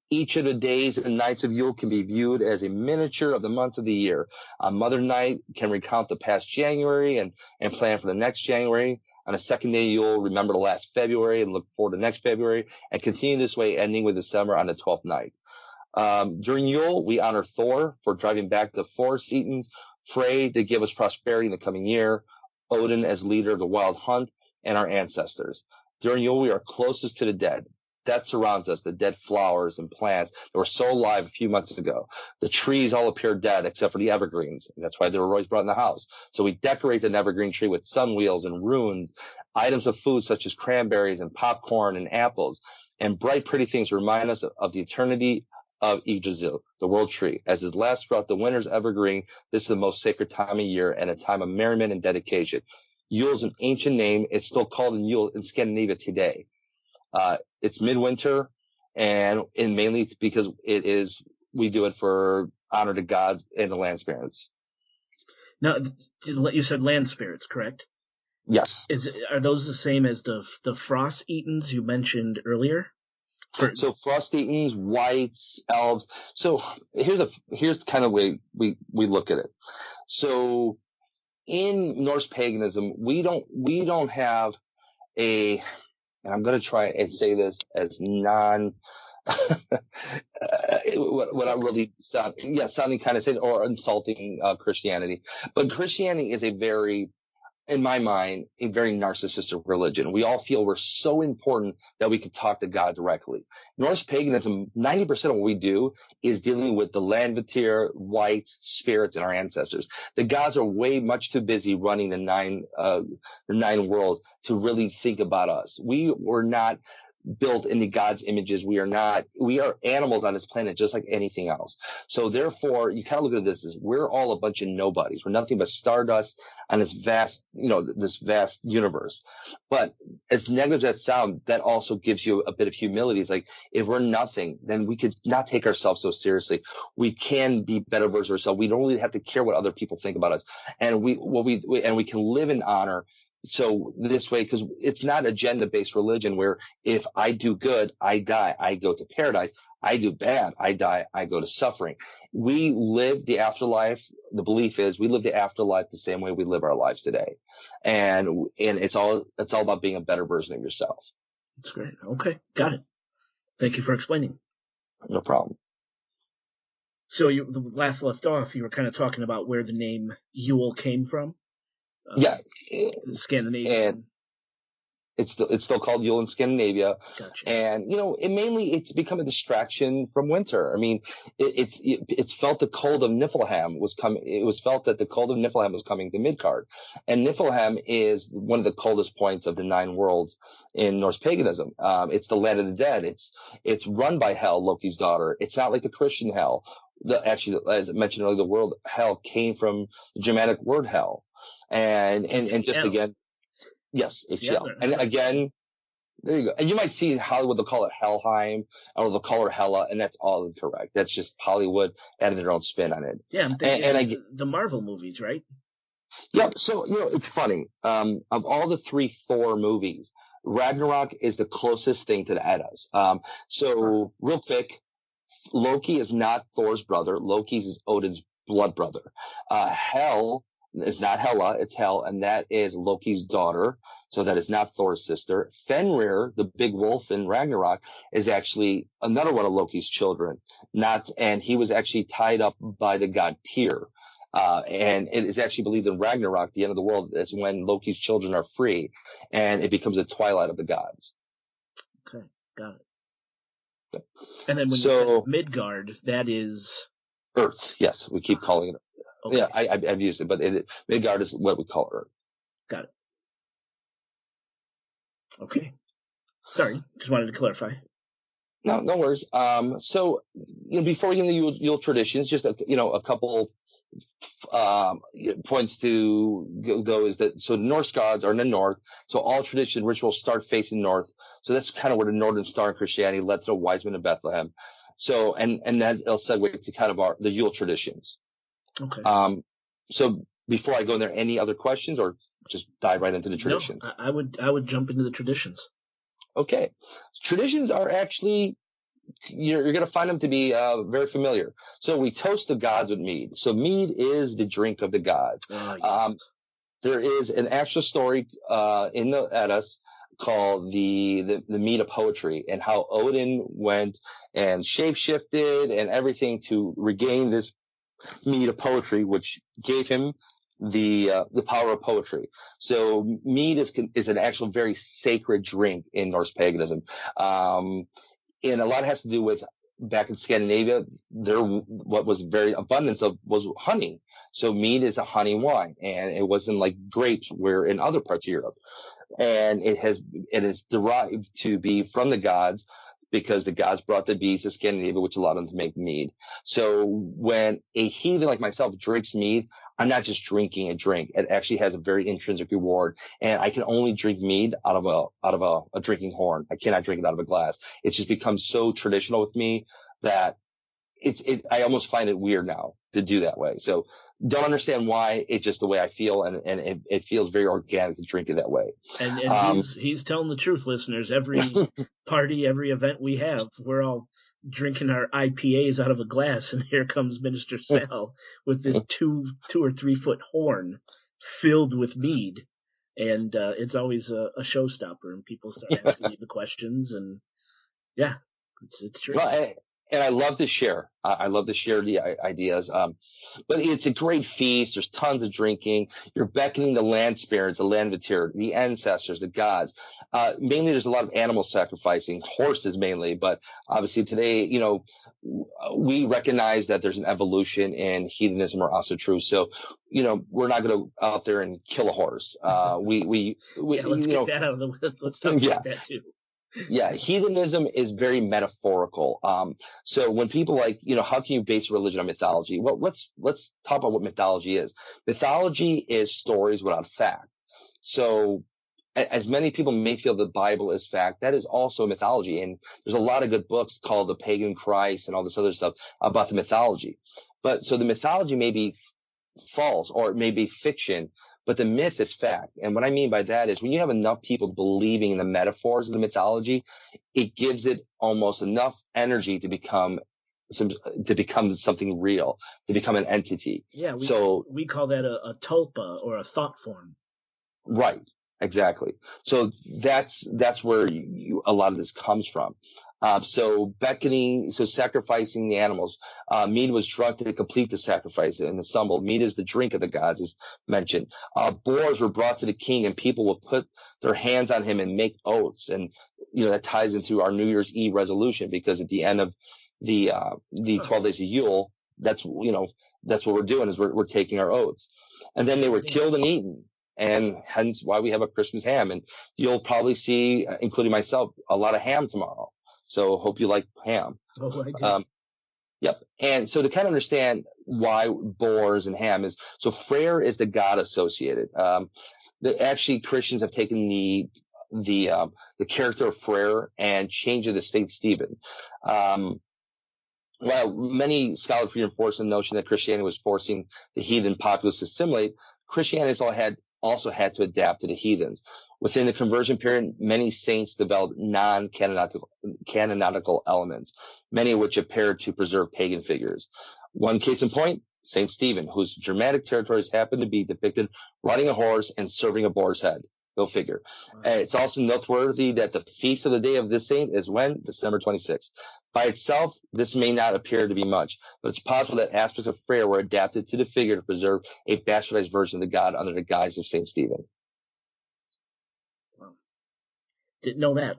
Each of the days and nights of Yule can be viewed as a miniature of the months of the year. On Mothernight can recount the past January and plan for the next January. On the second day, Yule remember the last February and look forward to next February, and continue this way, ending with December on the 12th night. During Yule, we honor Thor for driving back the forest Etons, Freyr to give us prosperity in the coming year, Odin as leader of the wild hunt, and our ancestors. During Yule, we are closest to the dead. Death surrounds us, the dead flowers and plants that were so alive a few months ago. The trees all appear dead except for the evergreens. And that's why they were always brought in the house. So we decorate an evergreen tree with sun wheels and runes, items of food such as cranberries and popcorn and apples, and bright, pretty things remind us of the eternity of Yggdrasil, the world tree. As it lasts throughout the winter's evergreen, this is the most sacred time of year and a time of merriment and dedication. Yule is an ancient name. It's still called Yule in Scandinavia today. It's midwinter, and mainly because we do it for honor to gods and the land spirits. Now, you said land spirits, correct? Yes. Are those the same as the frost Etons you mentioned earlier? So frost Etons, wights, elves. So here's kind of the way we look at it. So in Norse paganism, we don't have a, and I'm going to try and say this as what I really sounding kind of saying or insulting Christianity, but Christianity is in my mind, a very narcissistic religion. We all feel we're so important that we can talk to God directly. Norse paganism, 90% of what we do is dealing with the Landvatir, white spirits, and our ancestors. The gods are way much too busy running the nine worlds to really think about us. We were not built into God's images. We are animals on this planet just like anything else. So therefore, you kind of look at this as we're all a bunch of nobodies. We're nothing but stardust on this vast universe. But as negative as that sounds, that also gives you a bit of humility. It's like, if we're nothing, then we could not take ourselves so seriously. We can be better versions of ourselves. We don't really have to care what other people think about us. And we can live in honor. So this way, because it's not agenda-based religion where if I do good, I die, I go to paradise. I do bad, I die, I go to suffering. We live the afterlife. The belief is we live the afterlife the same way we live our lives today. And it's all about being a better version of yourself. That's great. Okay. Got it. Thank you for explaining. No problem. So the last left off, you were kind of talking about where the name Yule came from. Yeah, The Scandinavian. and it's still called Yule in Scandinavia. Gotcha. And it's become a distraction from winter. I mean, it's felt the cold of Niflheim was coming. It was felt that the cold of Niflheim was coming to Midgard, and Niflheim is one of the coldest points of the 9 worlds in Norse paganism. It's the land of the dead. It's run by Hel, Loki's daughter. It's not like the Christian Hel. Actually, as I mentioned earlier, the word Hel came from the Germanic word Hel, and just again. Yes, HL. And again, there you go. And you might see Hollywood, they'll call it Helheim, or they'll call her Hela, and that's all incorrect. That's just Hollywood adding their own spin on it. Yeah, I'm thinking the Marvel movies, right? Yep. So, it's funny. Of all the 3 Thor movies, Ragnarok is the closest thing to the Eddas. So real quick, Loki is not Thor's brother. Loki is Odin's blood brother. Hel is not Hela, it's Hel, and that is Loki's daughter. So that is not Thor's sister. Fenrir, the big wolf in Ragnarok, is actually another one of Loki's children. And he was actually tied up by the god Tyr. And it is actually believed in Ragnarok, the end of the world, is when Loki's children are free, and it becomes a twilight of the gods. Okay, got it. Yep. And then when you said Midgard, that is Earth. Yes, we keep calling it. Okay. Yeah, I've used it, but Midgard is what we call Earth. Got it. Okay. Sorry, just wanted to clarify. No worries. So, before we get into Yule traditions, just a couple points to go is that so Norse gods are in the north, so all tradition rituals start facing north. So that's kind of where the northern star in Christianity led to the wise men of Bethlehem. So and that'll segue to kind of the Yule traditions. Okay. So before I go in there, any other questions, or just dive right into the traditions? No, I would jump into the traditions. Okay. Traditions are actually, you're going to find them to be very familiar. So we toast the gods with mead. So mead is the drink of the gods. Yes. There is an actual story in the Eddas called the mead of poetry, and how Odin went and shapeshifted and everything to regain this mead of poetry, which gave him the power of poetry. So mead is an actual very sacred drink in Norse paganism. And a lot has to do with back in Scandinavia, what was very abundance of was honey. So mead is a honey wine, and it wasn't like grapes where in other parts of Europe. And it is derived to be from the gods, because the gods brought the bees to Scandinavia, which allowed them to make mead. So when a heathen like myself drinks mead, I'm not just drinking a drink. It actually has a very intrinsic reward. And I can only drink mead out of a drinking horn. I cannot drink it out of a glass. It's just become so traditional with me that I almost find it weird now to do that way. So don't understand why. It's just the way I feel, and it feels very organic to drink it that way. And he's telling the truth, listeners. Every party, every event we have, we're all drinking our IPAs out of a glass, and here comes Minister Sal with this 2 or 3 foot horn filled with mead, and it's always a showstopper, and people start asking you the questions, and yeah, it's true. Well, and I love to share. I love to share the ideas. But it's a great feast. There's tons of drinking. You're beckoning the land spirits, the land material, the ancestors, the gods. Mainly there's a lot of animal sacrificing, horses mainly. But obviously today, we recognize that there's an evolution in heathenism or asatru. So, we're not going to out there and kill a horse. Let's get that out of the list. Let's talk about that too. Yeah, heathenism is very metaphorical. So when people how can you base religion on mythology? Well, let's talk about what mythology is. Mythology is stories without fact. So as many people may feel the Bible is fact, that is also mythology. And there's a lot of good books called The Pagan Christ and all this other stuff about the mythology. But so the mythology may be false, or it may be fiction, but the myth is fact. And what I mean by that is when you have enough people believing in the metaphors of the mythology, it gives it almost enough energy to become something real, to become an entity. Yeah, we call that a tulpa, or a thought form. Right, exactly. So that's where a lot of this comes from. So sacrificing the animals. Mead was drunk to complete the sacrifice and assembled. Mead is the drink of the gods, as mentioned. Boars were brought to the king, and people would put their hands on him and make oaths. And, that ties into our New Year's Eve resolution, because at the end of the 12 days of Yule, that's what we're doing, is we're taking our oaths. And then they were killed and eaten. And hence why we have a Christmas ham. And you'll probably see, including myself, a lot of ham tomorrow. So hope you like ham. Oh, I do. Yep. And so to kind of understand why boars and ham is, so Freyr is the god associated. Actually, Christians have taken the character of Freyr and changed it to Saint Stephen. While many scholars reinforce the notion that Christianity was forcing the heathen populace to assimilate, Christianity also had to adapt to the heathens. Within the conversion period, many saints developed non-canonical elements, many of which appeared to preserve pagan figures. One case in point, Saint Stephen, whose Germanic territories happened to be depicted riding a horse and serving a boar's head. Go figure. Wow. It's also noteworthy that the feast of the day of this saint is when? December 26th. By itself, this may not appear to be much, but it's possible that aspects of Freyr were adapted to the figure to preserve a bastardized version of the god under the guise of Saint Stephen. Wow. Didn't know that.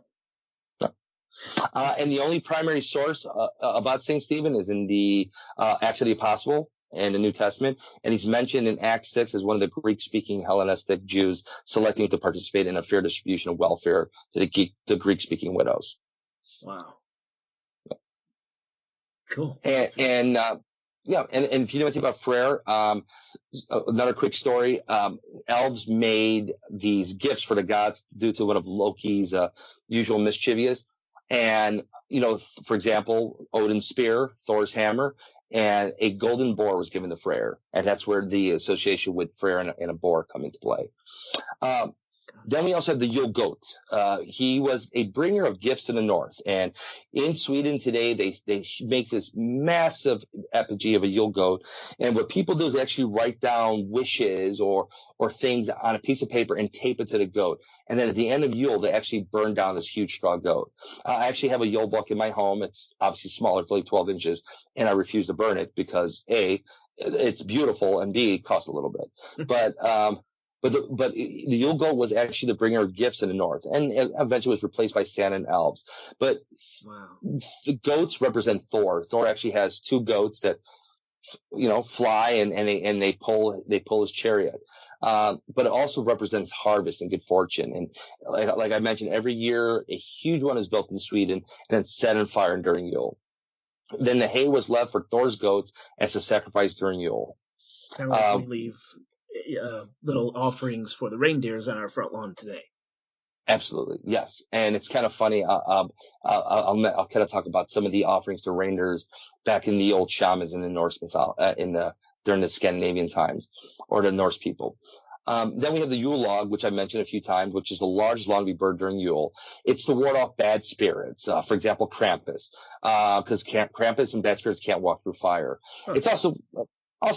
And the only primary source about Saint Stephen is in the Acts of the Apostle and the New Testament, and he's mentioned in Acts 6 as one of the Greek-speaking Hellenistic Jews selecting to participate in a fair distribution of welfare to the Greek-speaking widows. Wow. Cool. And if you know anything about Freyr, another quick story, elves made these gifts for the gods due to one of Loki's usual mischievous. And, for example, Odin's spear, Thor's hammer, and a golden boar was given to Freyr. And that's where the association with Freyr and a boar come into play. Then we also have the Yule goat. He was a bringer of gifts to the north. And in Sweden today, they make this massive effigy of a Yule goat. And what people do is they actually write down wishes or things on a piece of paper and tape it to the goat. And then at the end of Yule, they actually burn down this huge straw goat. I actually have a Yule book in my home. It's obviously smaller, it's only 12 inches. And I refuse to burn it because A, it's beautiful, and B, it costs a little bit. But the Yule goat was actually the bringer of gifts in the north, and eventually was replaced by Santa and elves. But wow. The goats represent Thor. Thor actually has two goats that, fly and they pull his chariot. But it also represents harvest and good fortune. And like I mentioned, every year a huge one is built in Sweden and it's set on fire during Yule. Then the hay was left for Thor's goats as a sacrifice during Yule. Kind of like we leave little offerings for the reindeers on our front lawn today. Absolutely, yes. And it's kind of funny. I'll kind of talk about some of the offerings to reindeers back in the old shamans in the Norse mythology, during the Scandinavian times, or the Norse people. Then we have the Yule log, which I mentioned a few times, which is the largest log we burn during Yule. It's to ward off bad spirits. For example, Krampus, because Krampus and bad spirits can't walk through fire. Okay. It's also,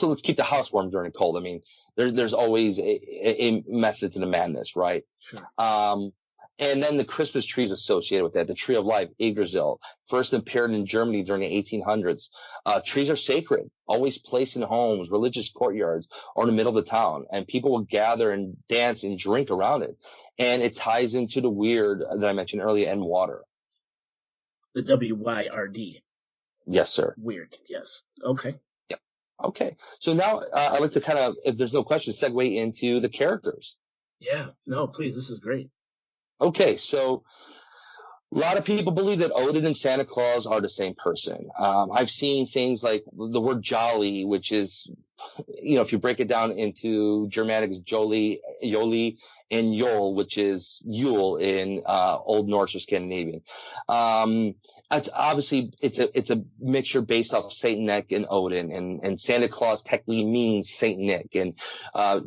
let's keep the house warm during the cold. I mean, there's always a method to the madness, right? Sure. And then the Christmas trees associated with that, the tree of life, Yggdrasil, first appeared in Germany during the 1800s. Trees are sacred, always placed in homes, religious courtyards, or in the middle of the town. And people will gather and dance and drink around it. And it ties into the Wyrd that I mentioned earlier, and water. The W-Y-R-D. Yes, sir. Wyrd, yes. Okay. Okay. So now I'd like to kind of, if there's no questions, segue into the characters. Yeah. No, please. This is great. Okay. So a lot of people believe that Odin and Santa Claus are the same person. I've seen things like the word jolly, which is, if you break it down into Germanic, it's Joli, Yoli, and Yule, which is Yule in Old Norse or Scandinavian. It's obviously it's a mixture based off of Saint Nick and Odin, and Santa Claus technically means Saint Nick. And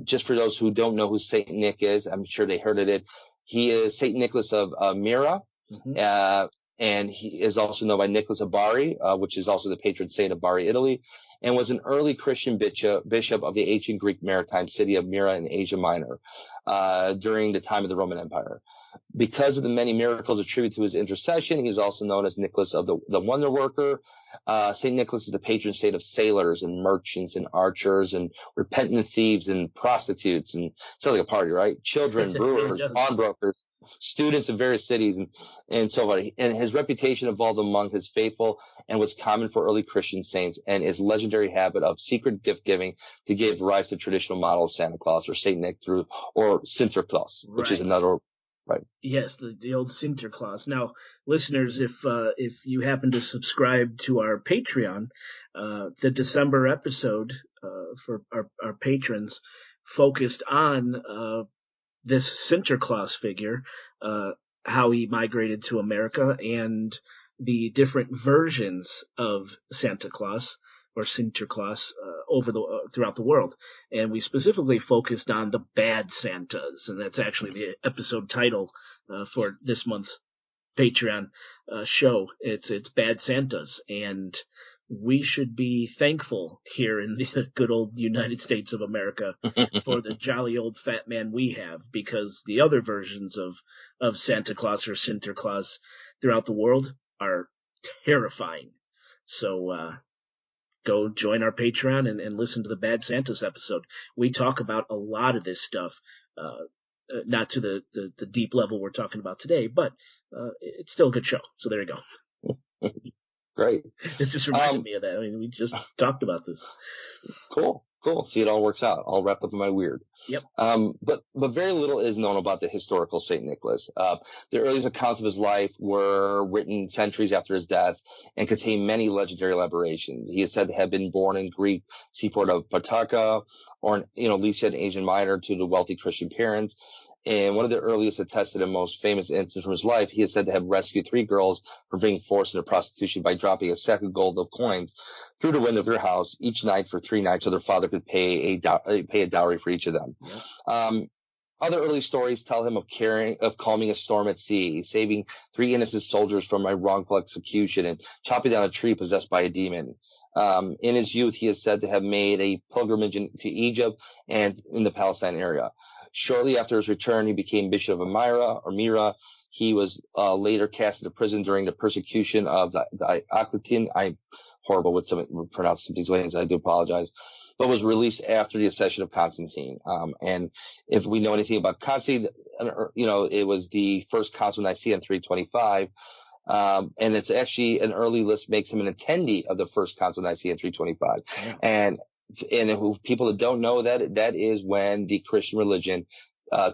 just for those who don't know who Saint Nick is, I'm sure they heard of it. He is Saint Nicholas of Myra. Mm-hmm. And he is also known by Nicholas of Bari, which is also the patron saint of Bari, Italy, and was an early Christian bishop of the ancient Greek maritime city of Myra in Asia Minor, during the time of the Roman Empire. Because of the many miracles attributed to his intercession, he is also known as Nicholas of the Wonder Worker. St. Nicholas is the patron saint of sailors and merchants and archers and repentant thieves and prostitutes. And sounds like a party, right? Children, brewers, pawnbrokers, students of various cities, and so on. And his reputation evolved among his faithful and was common for early Christian saints, and his legendary habit of secret gift giving to give rise to traditional model of Santa Claus or Saint Nick or Sinterklaas, which is another. Right. Yes, the old Sinterklaas. Now, listeners, if you happen to subscribe to our Patreon, the December episode for our patrons focused on this Sinterklaas figure, how he migrated to America, and the different versions of Santa Claus or Sinterklaas throughout the world, and we specifically focused on the bad Santas, and that's actually the episode title for this month's Patreon show. It's Bad Santas, and we should be thankful here in the good old United States of America for the jolly old fat man we have, because the other versions of Santa Claus or Sinterklaas throughout the world are terrifying. So go join our Patreon and listen to the Bad Santas episode. We talk about a lot of this stuff, not to the deep level we're talking about today, but it's still a good show. So there you go. Great. It's just reminded me of that. I mean, we just talked about this. Cool. See, it all works out. All wrapped up in my Wyrd. Yep. But very little is known about the historical Saint Nicholas. The earliest accounts of his life were written centuries after his death and contain many legendary elaborations. He is said to have been born in Greek seaport of Sparta, or Lycia in Asian Minor, to the wealthy Christian parents. And one of the earliest attested and most famous instances from his life, he is said to have rescued 3 girls from being forced into prostitution by dropping a sack of gold of coins through the window of their house each night for 3 nights, so their father could pay a dowry for each of them. Yeah. Other early stories tell him of calming a storm at sea, saving 3 innocent soldiers from a wrongful execution, and chopping down a tree possessed by a demon. In his youth, he is said to have made a pilgrimage to Egypt and in the Palestine area. Shortly after his return, he became Bishop of Myra. He was later cast into prison during the persecution of Diocletian. I'm horrible with pronouncing these ways. I do apologize. But was released after the accession of Constantine. And if we know anything about Constantine, it was the first Council of Nicaea in 325. And it's actually an early list makes him an attendee of the first Council of Nicaea in 325. Yeah. And people that don't know that is when the Christian religion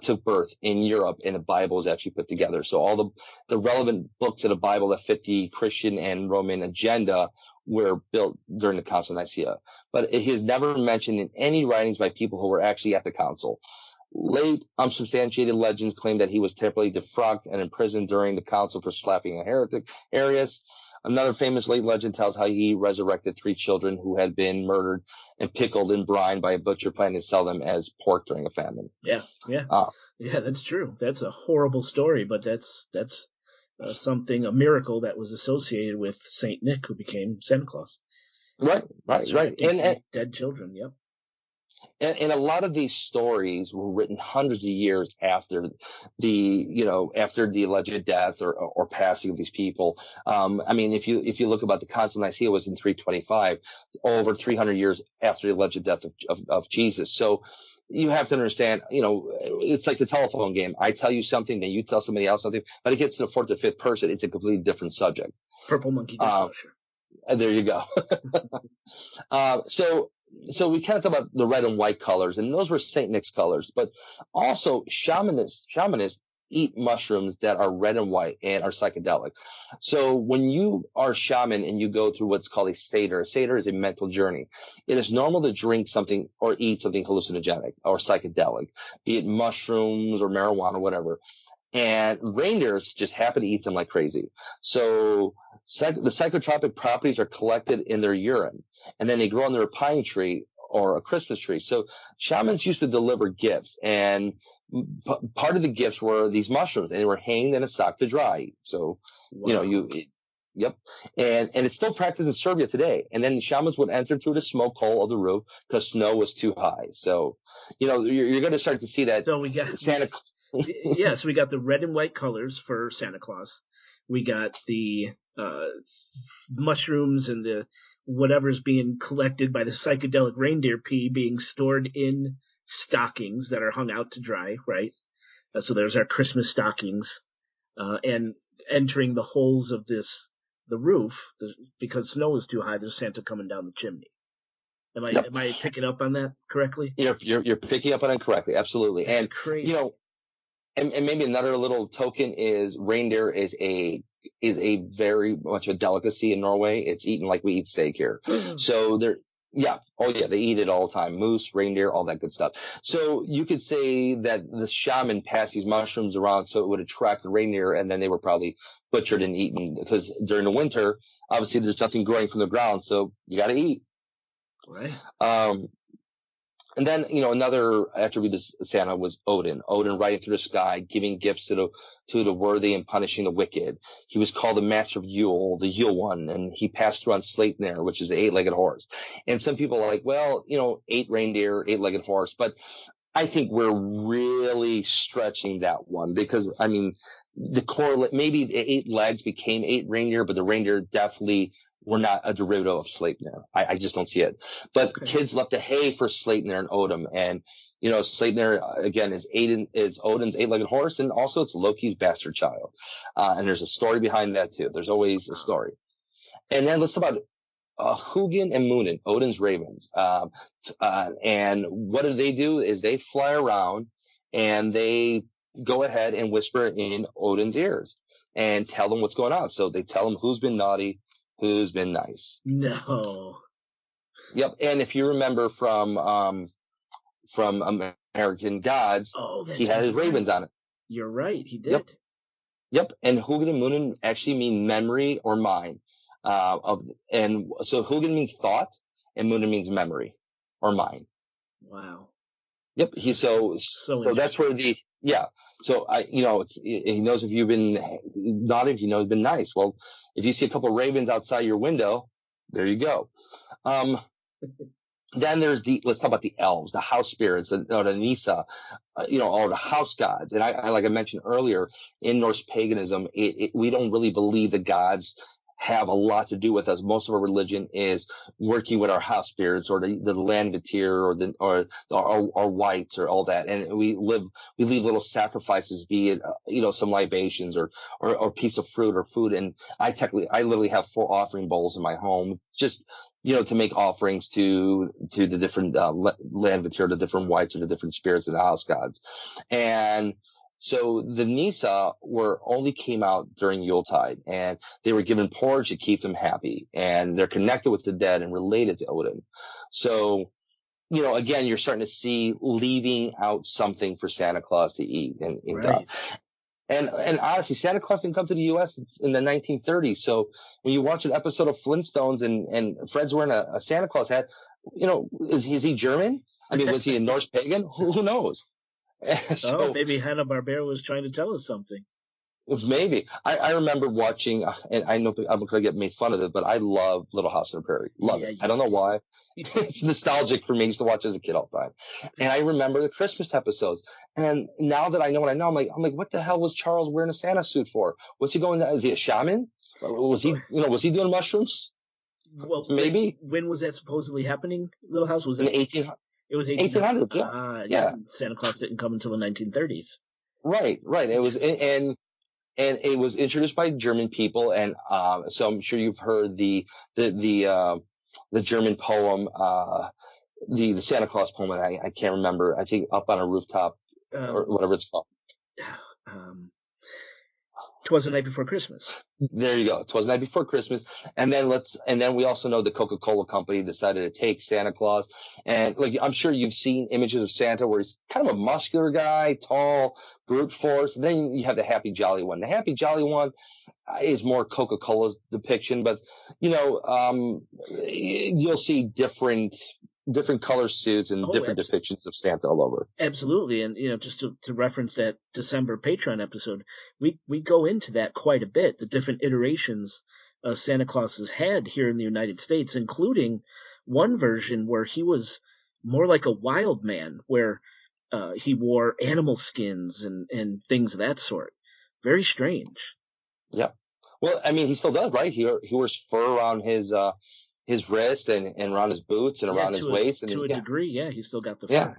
took birth in Europe and the Bible was actually put together. So all the relevant books of the Bible that fit the Christian and Roman agenda were built during the Council of Nicaea. But it is never mentioned in any writings by people who were actually at the council. Late unsubstantiated legends claim that he was temporarily defrocked and imprisoned during the council for slapping a heretic, Arius. Another famous late legend tells how he resurrected 3 children who had been murdered and pickled in brine by a butcher planning to sell them as pork during a famine. Yeah, that's true. That's a horrible story, but that's a miracle that was associated with Saint Nick, who became Santa Claus. Right. And dead children. Yep. And a lot of these stories were written hundreds of years after the alleged death or passing of these people. I mean, if you look about the Council of Nicaea was in 325, over 300 years after the alleged death of Jesus. So you have to understand, it's like the telephone game. I tell you something, then you tell somebody else something, but it gets to the 4th or 5th person, it's a completely different subject. Purple monkey dishwasher. There you go. So we kind of talk about the red and white colors, and those were Saint Nick's colors. But also shamanists eat mushrooms that are red and white and are psychedelic. So when you are a shaman and you go through what's called a seder is a mental journey. It is normal to drink something or eat something hallucinogenic or psychedelic, be it mushrooms or marijuana or whatever. And reindeers just happen to eat them like crazy. So the psychotropic properties are collected in their urine, and then they grow under a pine tree or a Christmas tree. So shamans used to deliver gifts, and part of the gifts were these mushrooms, and they were hanged in a sock to dry. So, wow. Yep. And it's still practiced in Serbia today. And then the shamans would enter through the smoke hole of the roof because snow was too high. So, you're going to start to see that so we got Santa Yeah, so we got the red and white colors for Santa Claus. We got the mushrooms and the whatever's being collected by the psychedelic reindeer pee being stored in stockings that are hung out to dry, right? So there's our Christmas stockings, and entering the holes of the roof, because snow is too high. There's Santa coming down the chimney. Yep. Am I picking up on that correctly? You're picking up on it correctly, absolutely. That's And crazy. and maybe another little token is reindeer is a very much a delicacy in Norway. It's eaten like we eat steak here. So they eat it all the time. Moose, reindeer, all that good stuff. So you could say that the shaman passed these mushrooms around so it would attract the reindeer, and then they were probably butchered and eaten, because during the winter, obviously there's nothing growing from the ground, so you got to eat. Right. And then, another attribute of Santa was Odin. Odin riding through the sky, giving gifts to the worthy and punishing the wicked. He was called the master of Yule, the Yule one, and he passed through on Sleipnir, which is the 8-legged horse. And some people are like, well, 8 reindeer, 8-legged horse. But I think we're really stretching that one, because, I mean, the correlate, maybe the 8 legs became 8 reindeer, but the reindeer definitely were not a derivative of Sleipnir. I just don't see it. But kids love to hay for Sleipnir and Odin. And, Sleipnir, again, is Odin's 8-legged horse, and also it's Loki's bastard child. And there's a story behind that, too. There's always a story. And then let's talk about Hugin and Munin, Odin's ravens. And what do? Is they fly around and they go ahead and whisper in Odin's ears and tell them what's going on. So they tell him who's been naughty, who's been nice. No. Yep. And if you remember from American Gods, he had his ravens on it. You're right. He did. Yep. And Hugin and Munin actually mean memory or mind. And so Hugin means thought, and Munin means memory or mind. Wow. Yep. So that's where So he knows if you've been naughty, if you've been nice. Well, if you see a couple of ravens outside your window, there you go. Then there's let's talk about the elves, the house spirits, or the Nisa, or the house gods. And I like I mentioned earlier, in Norse paganism, we don't really believe the gods have a lot to do with us. Most of our religion is working with our house spirits, or the Landvitir, or our whites, or all that. And we leave little sacrifices, be it, some libations or piece of fruit or food. And I literally have 4 offering bowls in my home, just, to make offerings to the different, Landvitir, the different whites, or the different spirits of the house gods. And so the Nisa only came out during Yuletide, and they were given porridge to keep them happy, and they're connected with the dead and related to Odin. So, again, you're starting to see leaving out something for Santa Claus to eat. And honestly, Santa Claus didn't come to the U.S. in the 1930s. So when you watch an episode of Flintstones and Fred's wearing a Santa Claus hat, is he German? I mean, was he a Norse pagan? Who knows? So, maybe Hanna-Barbera was trying to tell us something. Maybe. I remember watching, and I know I'm going to get made fun of it, but I love Little House on the Prairie. Love it. I don't know why. It's nostalgic for me. I used to watch as a kid all the time. And I remember the Christmas episodes. And now that I know what I know, I'm like, what the hell was Charles wearing a Santa suit for? What's he going to, is he a shaman? Was he doing mushrooms? Well, maybe. When was that supposedly happening? Little House was in the 1800s. It was 1800s. Yeah. Santa Claus didn't come until the 1930s. Right. It was, and it was introduced by German people. And, so I'm sure you've heard the German poem, the Santa Claus poem, and I can't remember. I think Up on a Rooftop, or whatever it's called. 'Twas the Night Before Christmas. There you go. 'Twas the Night Before Christmas. And then we also know the Coca-Cola company decided to take Santa Claus. And I'm sure you've seen images of Santa where he's kind of a muscular guy, tall, brute force. And then you have the Happy Jolly one. The Happy Jolly one is more Coca-Cola's depiction, but you'll see different color suits and different depictions of Santa all over. Absolutely. And, just to reference that December Patreon episode, we go into that quite a bit, the different iterations Santa Claus has had here in the United States, including one version where he was more like a wild man, where he wore animal skins and things of that sort. Very strange. Yeah. Well, I mean, he still does, right? He wears fur around his wrist and around his boots and around his waist. And to a degree, yeah, he still got the fur. Yeah.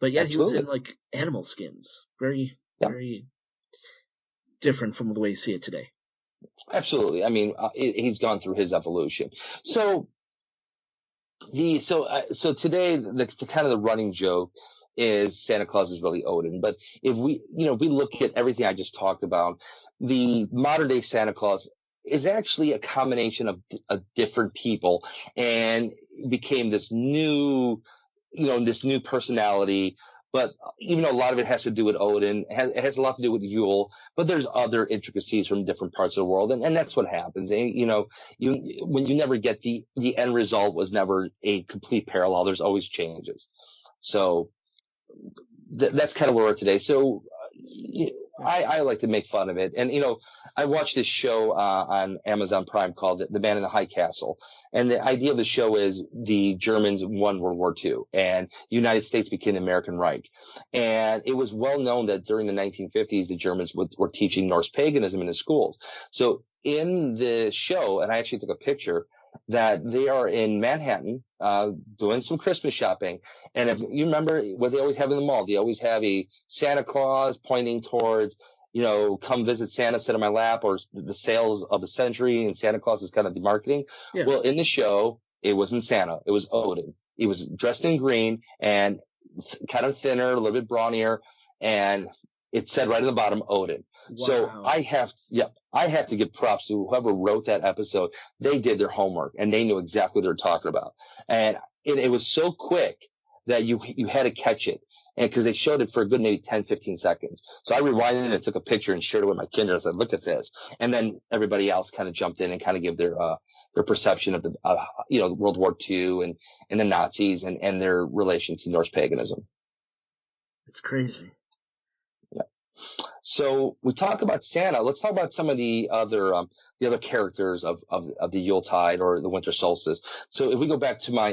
But yeah, Absolutely. he was in like animal skins. Very, Yeah. very different from the way you see it today. Absolutely. I mean, he's gone through his evolution. So today the kind of the running joke is Santa Claus is really Odin. But if we look at everything I just talked about, the modern day Santa Claus is actually a combination of different people and became this new personality. But even though a lot of it has to do with Odin, it has a lot to do with Yule, but there's other intricacies from different parts of the world. And that's what happens. And, when you never get the end result was never a complete parallel, there's always changes. So that's kind of where we're at today. So I like to make fun of it. And, I watched this show on Amazon Prime called The Man in the High Castle. And the idea of the show is the Germans won World War II and United States became the American Reich. And it was well known that during the 1950s, the Germans were teaching Norse paganism in the schools. So in the show, and I actually took a picture, that they are in Manhattan doing some Christmas shopping. And if you remember what they always have in the mall, they always have a Santa Claus pointing towards, come visit Santa, sit on my lap, or the sales of the century, and Santa Claus is kind of the marketing. Yeah. Well, in the show, it wasn't Santa. It was Odin. He was dressed in green and kind of thinner, a little bit brawnier, and it said right at the bottom, Odin. Wow. So I have to give props to whoever wrote that episode. They did their homework and they knew exactly what they were talking about. And it was so quick that you had to catch it. And because they showed it for a good maybe 10, 15 seconds. So I rewinded and took a picture and shared it with my kids. I said, look at this. And then everybody else kind of jumped in and kind of gave their perception of the, World War II and the Nazis and their relation to Norse paganism. It's crazy. Yeah. So we talk about Santa. Let's talk about some of the other characters of the Yuletide or the winter solstice. So if we go back to my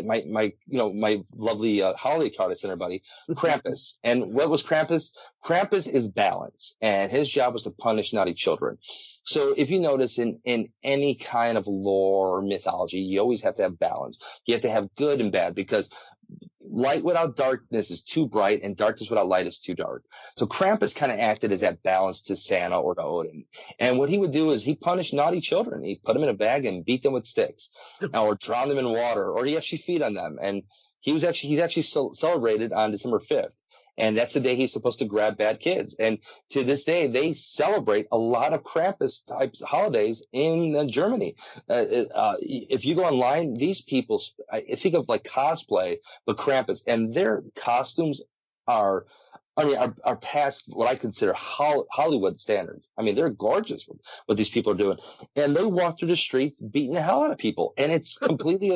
lovely holiday card I sent everybody, Krampus. And what was Krampus? Krampus is balance, and his job was to punish naughty children. So if you notice in any kind of lore or mythology, you always have to have balance. You have to have good and bad, because light without darkness is too bright and darkness without light is too dark. So Krampus kind of acted as that balance to Santa or to Odin. And what he would do is he punished naughty children. He'd put them in a bag and beat them with sticks or drown them in water, or he actually feed on them. And he's actually celebrated on December 5th. And that's the day he's supposed to grab bad kids. And to this day, they celebrate a lot of Krampus types holidays in Germany. If you go online, these people, I think of like cosplay, but Krampus, and their costumes are past what I consider Hollywood standards. I mean, they're gorgeous what these people are doing. And they walk through the streets beating the hell out of people. And it's completely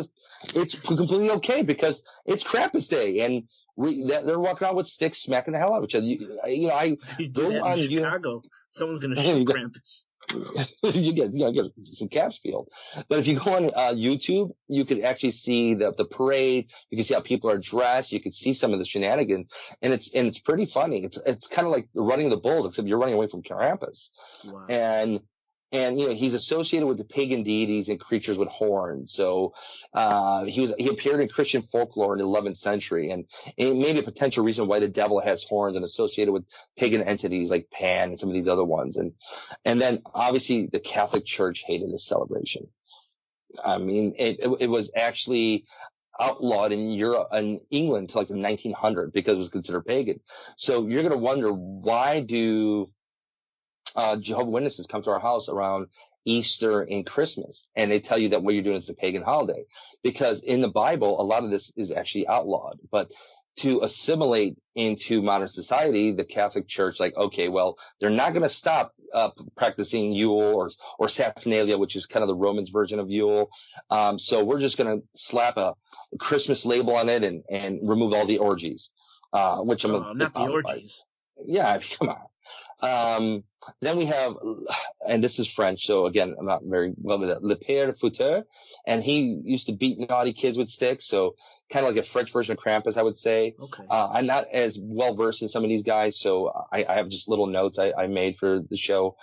okay because it's Krampus Day. And they're walking around with sticks, smacking the hell out of each other. You do that in Chicago. Someone's going to shoot Krampus. you get some caps peeled. But if you go on YouTube, you could actually see the parade. You can see how people are dressed. You can see some of the shenanigans, and it's pretty funny. It's kind of like running the bulls, except you're running away from Krampus. Wow. And he's associated with the pagan deities and creatures with horns. So he appeared in Christian folklore in the 11th century, and it may be a potential reason why the devil has horns and associated with pagan entities like Pan and some of these other ones. And then obviously the Catholic Church hated this celebration. I mean, it was actually outlawed in Europe and England till like the 1900s because it was considered pagan. So you're going to wonder, why do Jehovah's Witnesses come to our house around Easter and Christmas, and they tell you that what you're doing is a pagan holiday? Because in the Bible, a lot of this is actually outlawed. But to assimilate into modern society, the Catholic Church, like, okay, well, they're not going to stop practicing Yule or Saturnalia, which is kind of the Romans version of Yule. So we're just going to slap a Christmas label on it and remove all the orgies, which I'm not the orgies. Yeah, come on. Then we have, and this is French, so again, I'm not very well with it, Le Père Fouteur, and he used to beat naughty kids with sticks, so kind of like a French version of Krampus, I would say. Okay. I'm not as well versed as some of these guys, so I have just little notes I made for the show.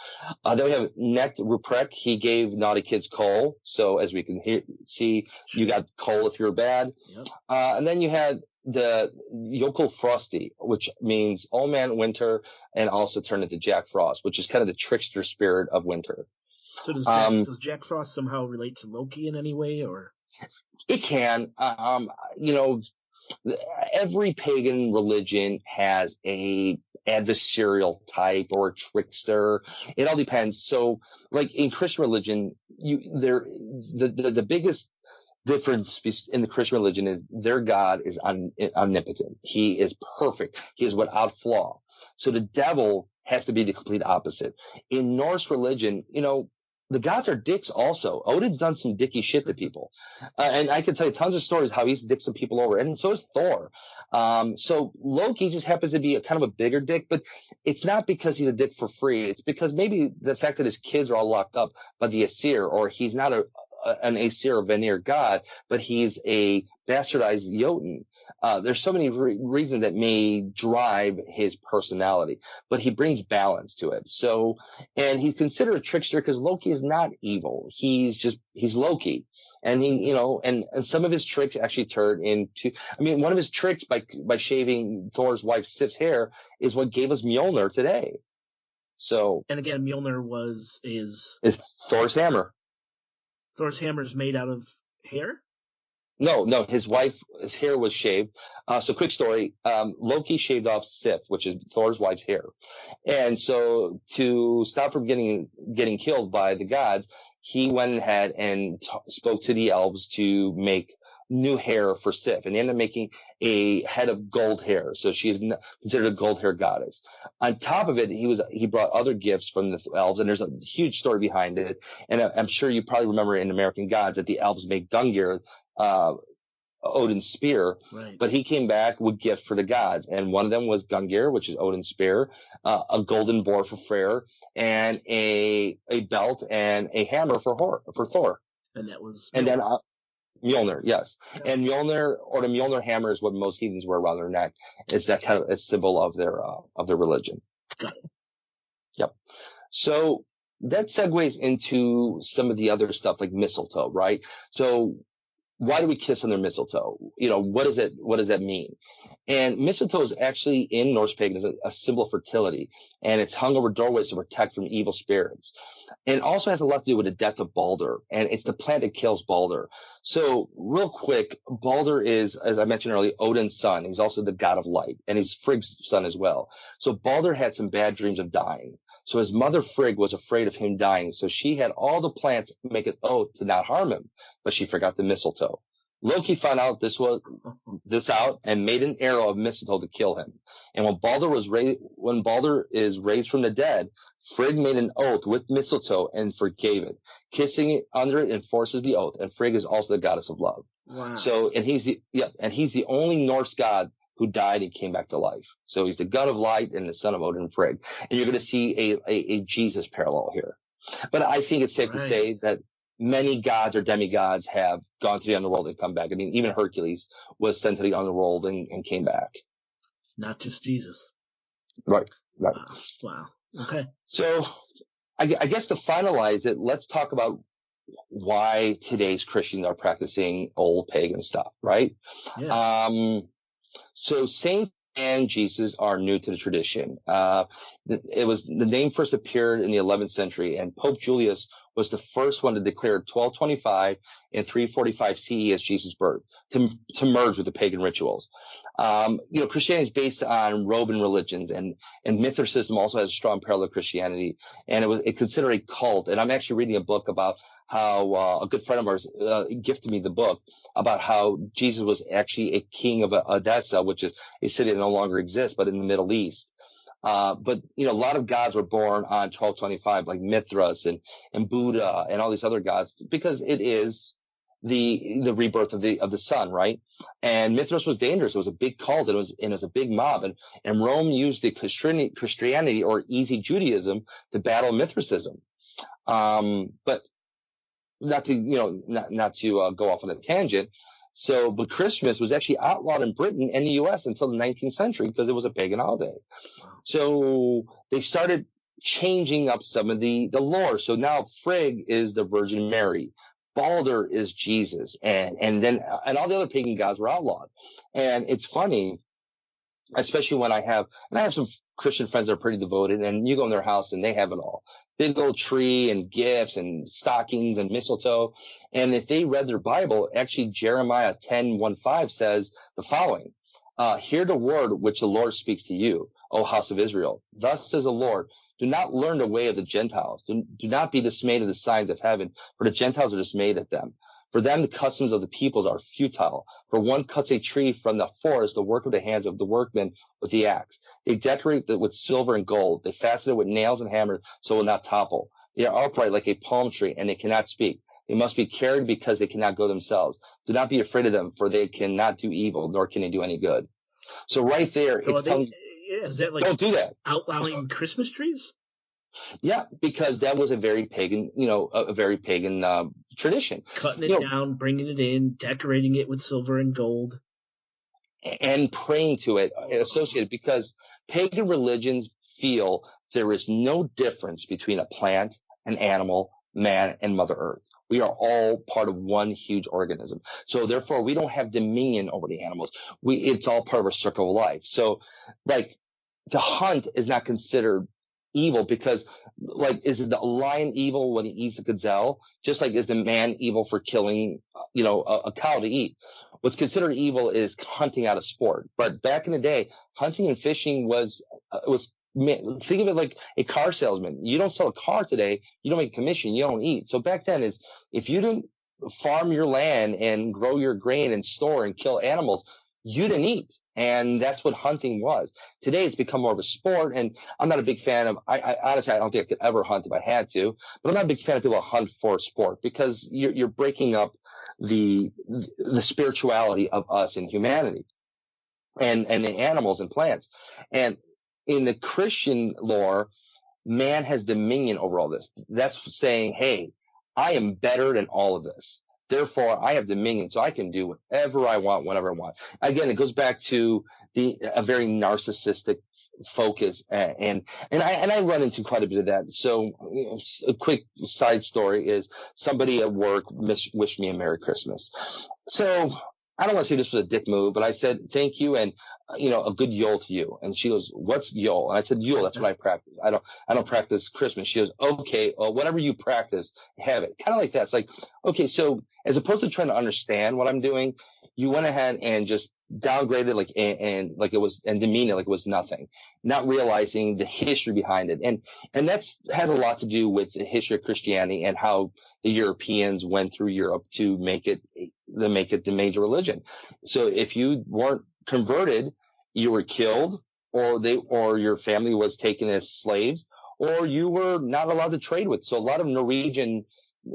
Then we have Net Ruprecht. He gave naughty kids coal, so as we can see, you got coal if you're bad. Yep. And then you had the Yokel Frosty, which means Old Man Winter, and also turned into Jack Frost, which is kind of the trickster spirit of winter. So does Jack Frost somehow relate to Loki in any way, or? It can. Every pagan religion has a adversarial type or a trickster. It all depends. So, like in Christian religion, the biggest difference in the Christian religion is their God is omnipotent. He is perfect. He is without flaw. So the devil has to be the complete opposite. In Norse religion, the gods are dicks also. Odin's done some dicky shit to people. And I can tell you tons of stories how he's dicked some people over. And so is Thor. So Loki just happens to be kind of a bigger dick, but it's not because he's a dick for free. It's because maybe the fact that his kids are all locked up by the Aesir, or he's not an Aesir or Vanir god, but he's a bastardized Jotun. There's so many reasons that may drive his personality, but he brings balance to it. So, and he's considered a trickster because Loki is not evil. He's Loki. And and some of his tricks actually turn into, one of his tricks by shaving Thor's wife Sif's hair is what gave us Mjolnir today. So. And again, Mjolnir is Thor's hammer. Thor's hammer is made out of hair? No, his hair was shaved. So quick story, Loki shaved off Sif, which is Thor's wife's hair. And so to stop from getting killed by the gods, he went ahead and spoke to the elves to make new hair for Sif, and they ended up making a head of gold hair. So she is considered a gold hair goddess. On top of it, he brought other gifts from the elves, and there's a huge story behind it. And I'm sure you probably remember in American Gods that the elves make Gungnir, Odin's spear, right. But he came back with gifts for the gods, and one of them was Gungnir, which is Odin's spear, a golden boar for Freyr, and a belt and a hammer for Thor. And that was Mjolnir, yes. And Mjolnir, or the Mjolnir hammer, is what most heathens wear around their neck. It's that kind of a symbol of their religion. Got it. Yep. So that segues into some of the other stuff like mistletoe, right? So why do we kiss under mistletoe? What does that mean? And mistletoe is actually in Norse Pagan is a symbol of fertility, and it's hung over doorways to protect from evil spirits. And it also has a lot to do with the death of Baldur, and it's the plant that kills Baldur. So real quick, Baldur is, as I mentioned earlier, Odin's son. He's also the god of light, and he's Frigg's son as well. So Baldur had some bad dreams of dying. So his mother Frigg was afraid of him dying, so she had all the plants make an oath to not harm him, but she forgot the mistletoe. Loki found out this out and made an arrow of mistletoe to kill him. And when Baldur is raised from the dead, Frigg made an oath with mistletoe and forgave it. Kissing it under it enforces the oath, and Frigg is also the goddess of love. Wow. So, and he's the only Norse god who died and came back to life. So he's the god of light and the son of Odin and Frigg. And you're going to see a Jesus parallel here. But I think it's safe to say that many gods or demigods have gone to the underworld and come back. Even Hercules was sent to the underworld and came back. Not just Jesus. Right. Wow. Okay. So I guess to finalize it, let's talk about why today's Christians are practicing old pagan stuff, right? Yeah. So Saint and Jesus are new to the tradition. It was the name first appeared in the 11th century, and Pope Julius was the first one to declare 1225 and 345 CE as Jesus' birth to merge with the pagan rituals. Christianity is based on Roman religions, and Mithraism also has a strong parallel to Christianity, and it considered a cult. And I'm actually reading a book about how a good friend of ours gifted me the book about how Jesus was actually a king of Edessa, which is a city that no longer exists, but in the Middle East. But a lot of gods were born on 1225, like Mithras and Buddha and all these other gods, because it is the rebirth of the sun, right? And Mithras was dangerous. It was a big cult. It was a big mob, and Rome used the Christianity or easy Judaism to battle Mithraism. But not to go off on a tangent. But Christmas was actually outlawed in Britain and the U.S. until the 19th century because it was a pagan holiday. So they started changing up some of the lore. So now Frigg is the Virgin Mary. Baldur is Jesus. And all the other pagan gods were outlawed. And it's funny, especially when I have some Christian friends that are pretty devoted, and you go in their house and they have it all. Big old tree and gifts and stockings and mistletoe. And if they read their Bible, actually Jeremiah 10:1-5 says the following, hear the word which the Lord speaks to you, O house of Israel. Thus says the Lord, do not learn the way of the Gentiles. Do not be dismayed of the signs of heaven, for the Gentiles are dismayed at them. For them, the customs of the peoples are futile. For one cuts a tree from the forest, the work of the hands of the workmen with the axe. They decorate it with silver and gold. They fasten it with nails and hammers so it will not topple. They are upright like a palm tree, and they cannot speak. They must be carried because they cannot go themselves. Do not be afraid of them, for they cannot do evil, nor can they do any good. So right there, it's telling is that like don't do that. Outlawing Christmas trees? Yeah, because that was a very pagan, tradition. Cutting it down, bringing it in, decorating it with silver and gold. And praying to it associated, because pagan religions feel there is no difference between a plant, an animal, man, and Mother Earth. We are all part of one huge organism. So therefore, we don't have dominion over the animals. It's all part of our circle of life. So like to hunt is not considered evil because, like, is the lion evil when he eats a gazelle? Just like is the man evil for killing, a cow to eat? What's considered evil is hunting out of sport. But back in the day, hunting and fishing was think of it like a car salesman. You don't sell a car today, you don't make a commission, you don't eat. So back then is if you didn't farm your land and grow your grain and store and kill animals, you didn't eat. And that's what hunting was. Today, it's become more of a sport. And I'm not a big fan of, I honestly, I don't think I could ever hunt if I had to, but I'm not a big fan of people who hunt for sport because you're breaking up the spirituality of us and humanity and the animals and plants. And in the Christian lore, man has dominion over all this. That's saying, hey, I am better than all of this. Therefore, I have dominion, so I can do whatever I want, whenever I want. Again, it goes back to a very narcissistic focus, and I run into quite a bit of that. So, a quick side story is somebody at work wished me a Merry Christmas. So I don't want to say this was a dick move, but I said thank you and a good Yule to you. And she goes, "What's Yule?" And I said, "Yule. That's what I practice. I don't practice Christmas." She goes, "Okay, well, whatever you practice, have it." Kind of like that. It's like, okay, so as opposed to trying to understand what I'm doing, you went ahead and just downgraded and demeaned it like it was nothing, not realizing the history behind it. And that's has a lot to do with the history of Christianity and how the Europeans went through Europe to make it the major religion. So if you weren't converted, you were killed, or your family was taken as slaves, or you were not allowed to trade with. So a lot of Norwegian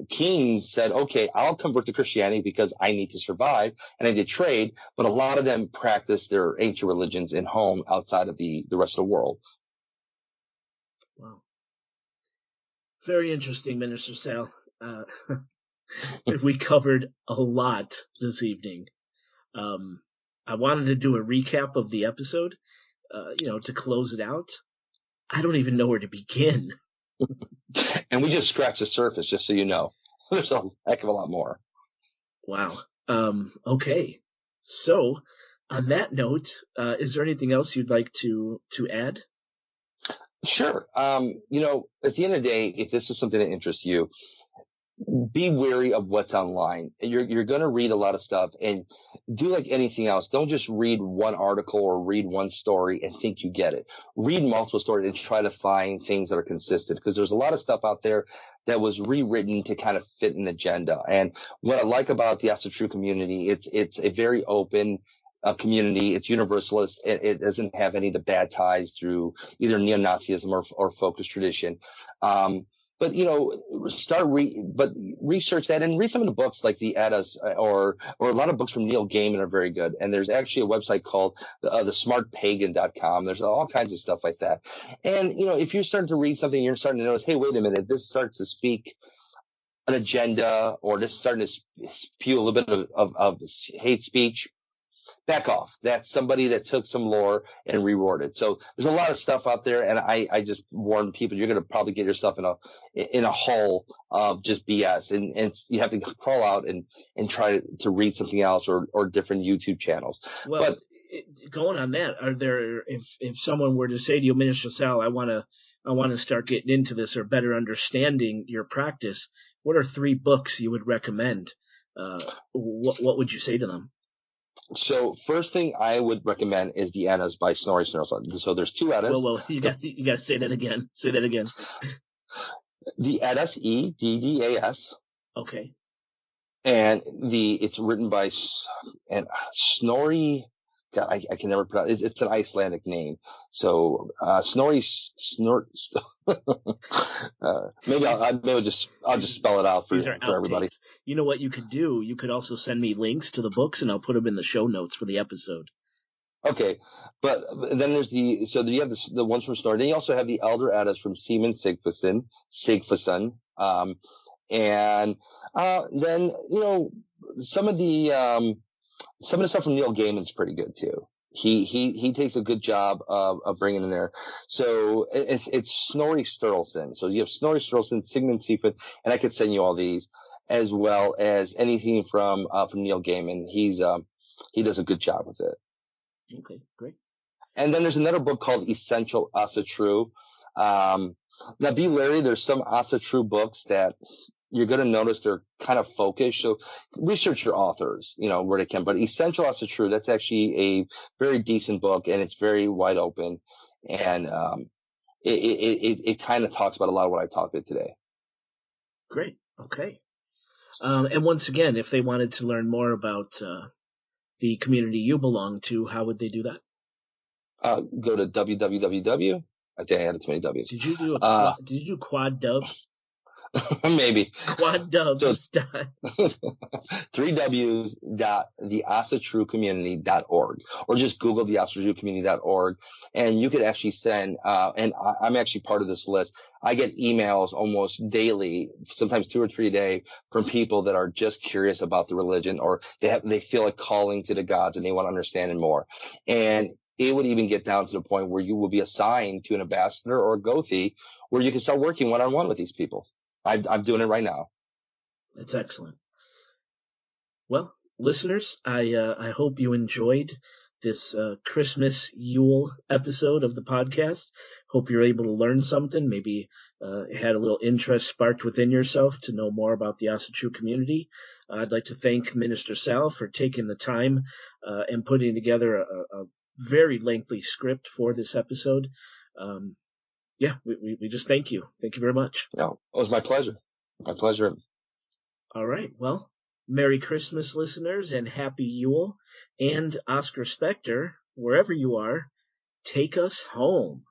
kings said, okay, I'll convert to Christianity because I need to survive and I need to trade. But a lot of them practiced their ancient religions in home outside of the rest of the world. Wow. Very interesting, Minister Sal. We covered a lot this evening. I wanted to do a recap of the episode, to close it out. I don't even know where to begin. And we just scratched the surface, just so you know. There's a heck of a lot more. Wow. Okay. So, on that note, is there anything else you'd like to add? Sure. At the end of the day, if this is something that interests you, be wary of what's online. You're going to read a lot of stuff, and do like anything else. Don't just read one article or read one story and think you get it. Read multiple stories and try to find things that are consistent, because there's a lot of stuff out there that was rewritten to kind of fit an agenda. And what I like about the Asatru community, it's a very open community. It's universalist. It doesn't have any of the bad ties through either neo-Nazism or focused tradition. but research that and read some of the books like the Eddas or a lot of books from Neil Gaiman are very good. And there's actually a website called the smartpagan.com. There's all kinds of stuff like that. And, if you're starting to read something, you're starting to notice, hey, wait a minute, this starts to speak an agenda, or this is starting to spew a little bit of hate speech. Back off. That's somebody that took some lore and reworded. So there's a lot of stuff out there, and I just warn people, you're going to probably get yourself in a hole of just BS, and you have to crawl out and try to read something else or different YouTube channels. Well, but going on that, are there, if someone were to say to you, Minister Sal, I want to start getting into this or better understanding your practice, what are 3 books you would recommend? What would you say to them? So first thing I would recommend is the Eddas by Snorri Sturluson. So there's 2 Eddas. Well, you got to say that again. Say that again. The Eddas, Eddas. Okay. And it's written by Snorri. God, I can never pronounce. It's an Icelandic name. So Snorri. Maybe I'll just spell it out for everybody. You know what you could do? You could also send me links to the books, and I'll put them in the show notes for the episode. Okay, but then there's you have the ones from Snorri. Then you also have the Elder Eddas from Seaman Sigfusson. And then some of the stuff from Neil Gaiman's pretty good too. He takes a good job of bringing in there. So it's Snorri Sturluson. So you have Snorri Sturluson, Sigmund Seafoot, and I could send you all these, as well as anything from Neil Gaiman. He does a good job with it. Okay, great. And then there's another book called Essential Asatru. Now be wary. There's some Asatru books that you're going to notice they're kind of focused. So research your authors, where they can. But Essential Asatru, that's actually a very decent book, and it's very wide open. And it kind of talks about a lot of what I talked about today. Great. Okay. And once again, if they wanted to learn more about the community you belong to, how would they do that? Go to www. I think I added too many W's. Did you do quad dubs? Maybe. Quad dubs. So, 3 W's theasatrucommunity.org, or just Google theasatrucommunity.org, and you could actually send, and I'm actually part of this list. I get emails almost daily, sometimes 2 or 3 a day, from people that are just curious about the religion, or they feel a calling to the gods and they want to understand it more. And it would even get down to the point where you will be assigned to an ambassador or a Gothi, where you can start working one-on-one with these people. I'm doing it right now. That's excellent. Well, listeners, I hope you enjoyed this Christmas Yule episode of the podcast. Hope you're able to learn something, maybe had a little interest sparked within yourself to know more about the Asatru community. I'd like to thank Minister Sal for taking the time and putting together a very lengthy script for this episode. We just thank you. Thank you very much. No, it was my pleasure. My pleasure. All right. Well, Merry Christmas, listeners, and Happy Yule. And Oscar Spector, wherever you are, take us home.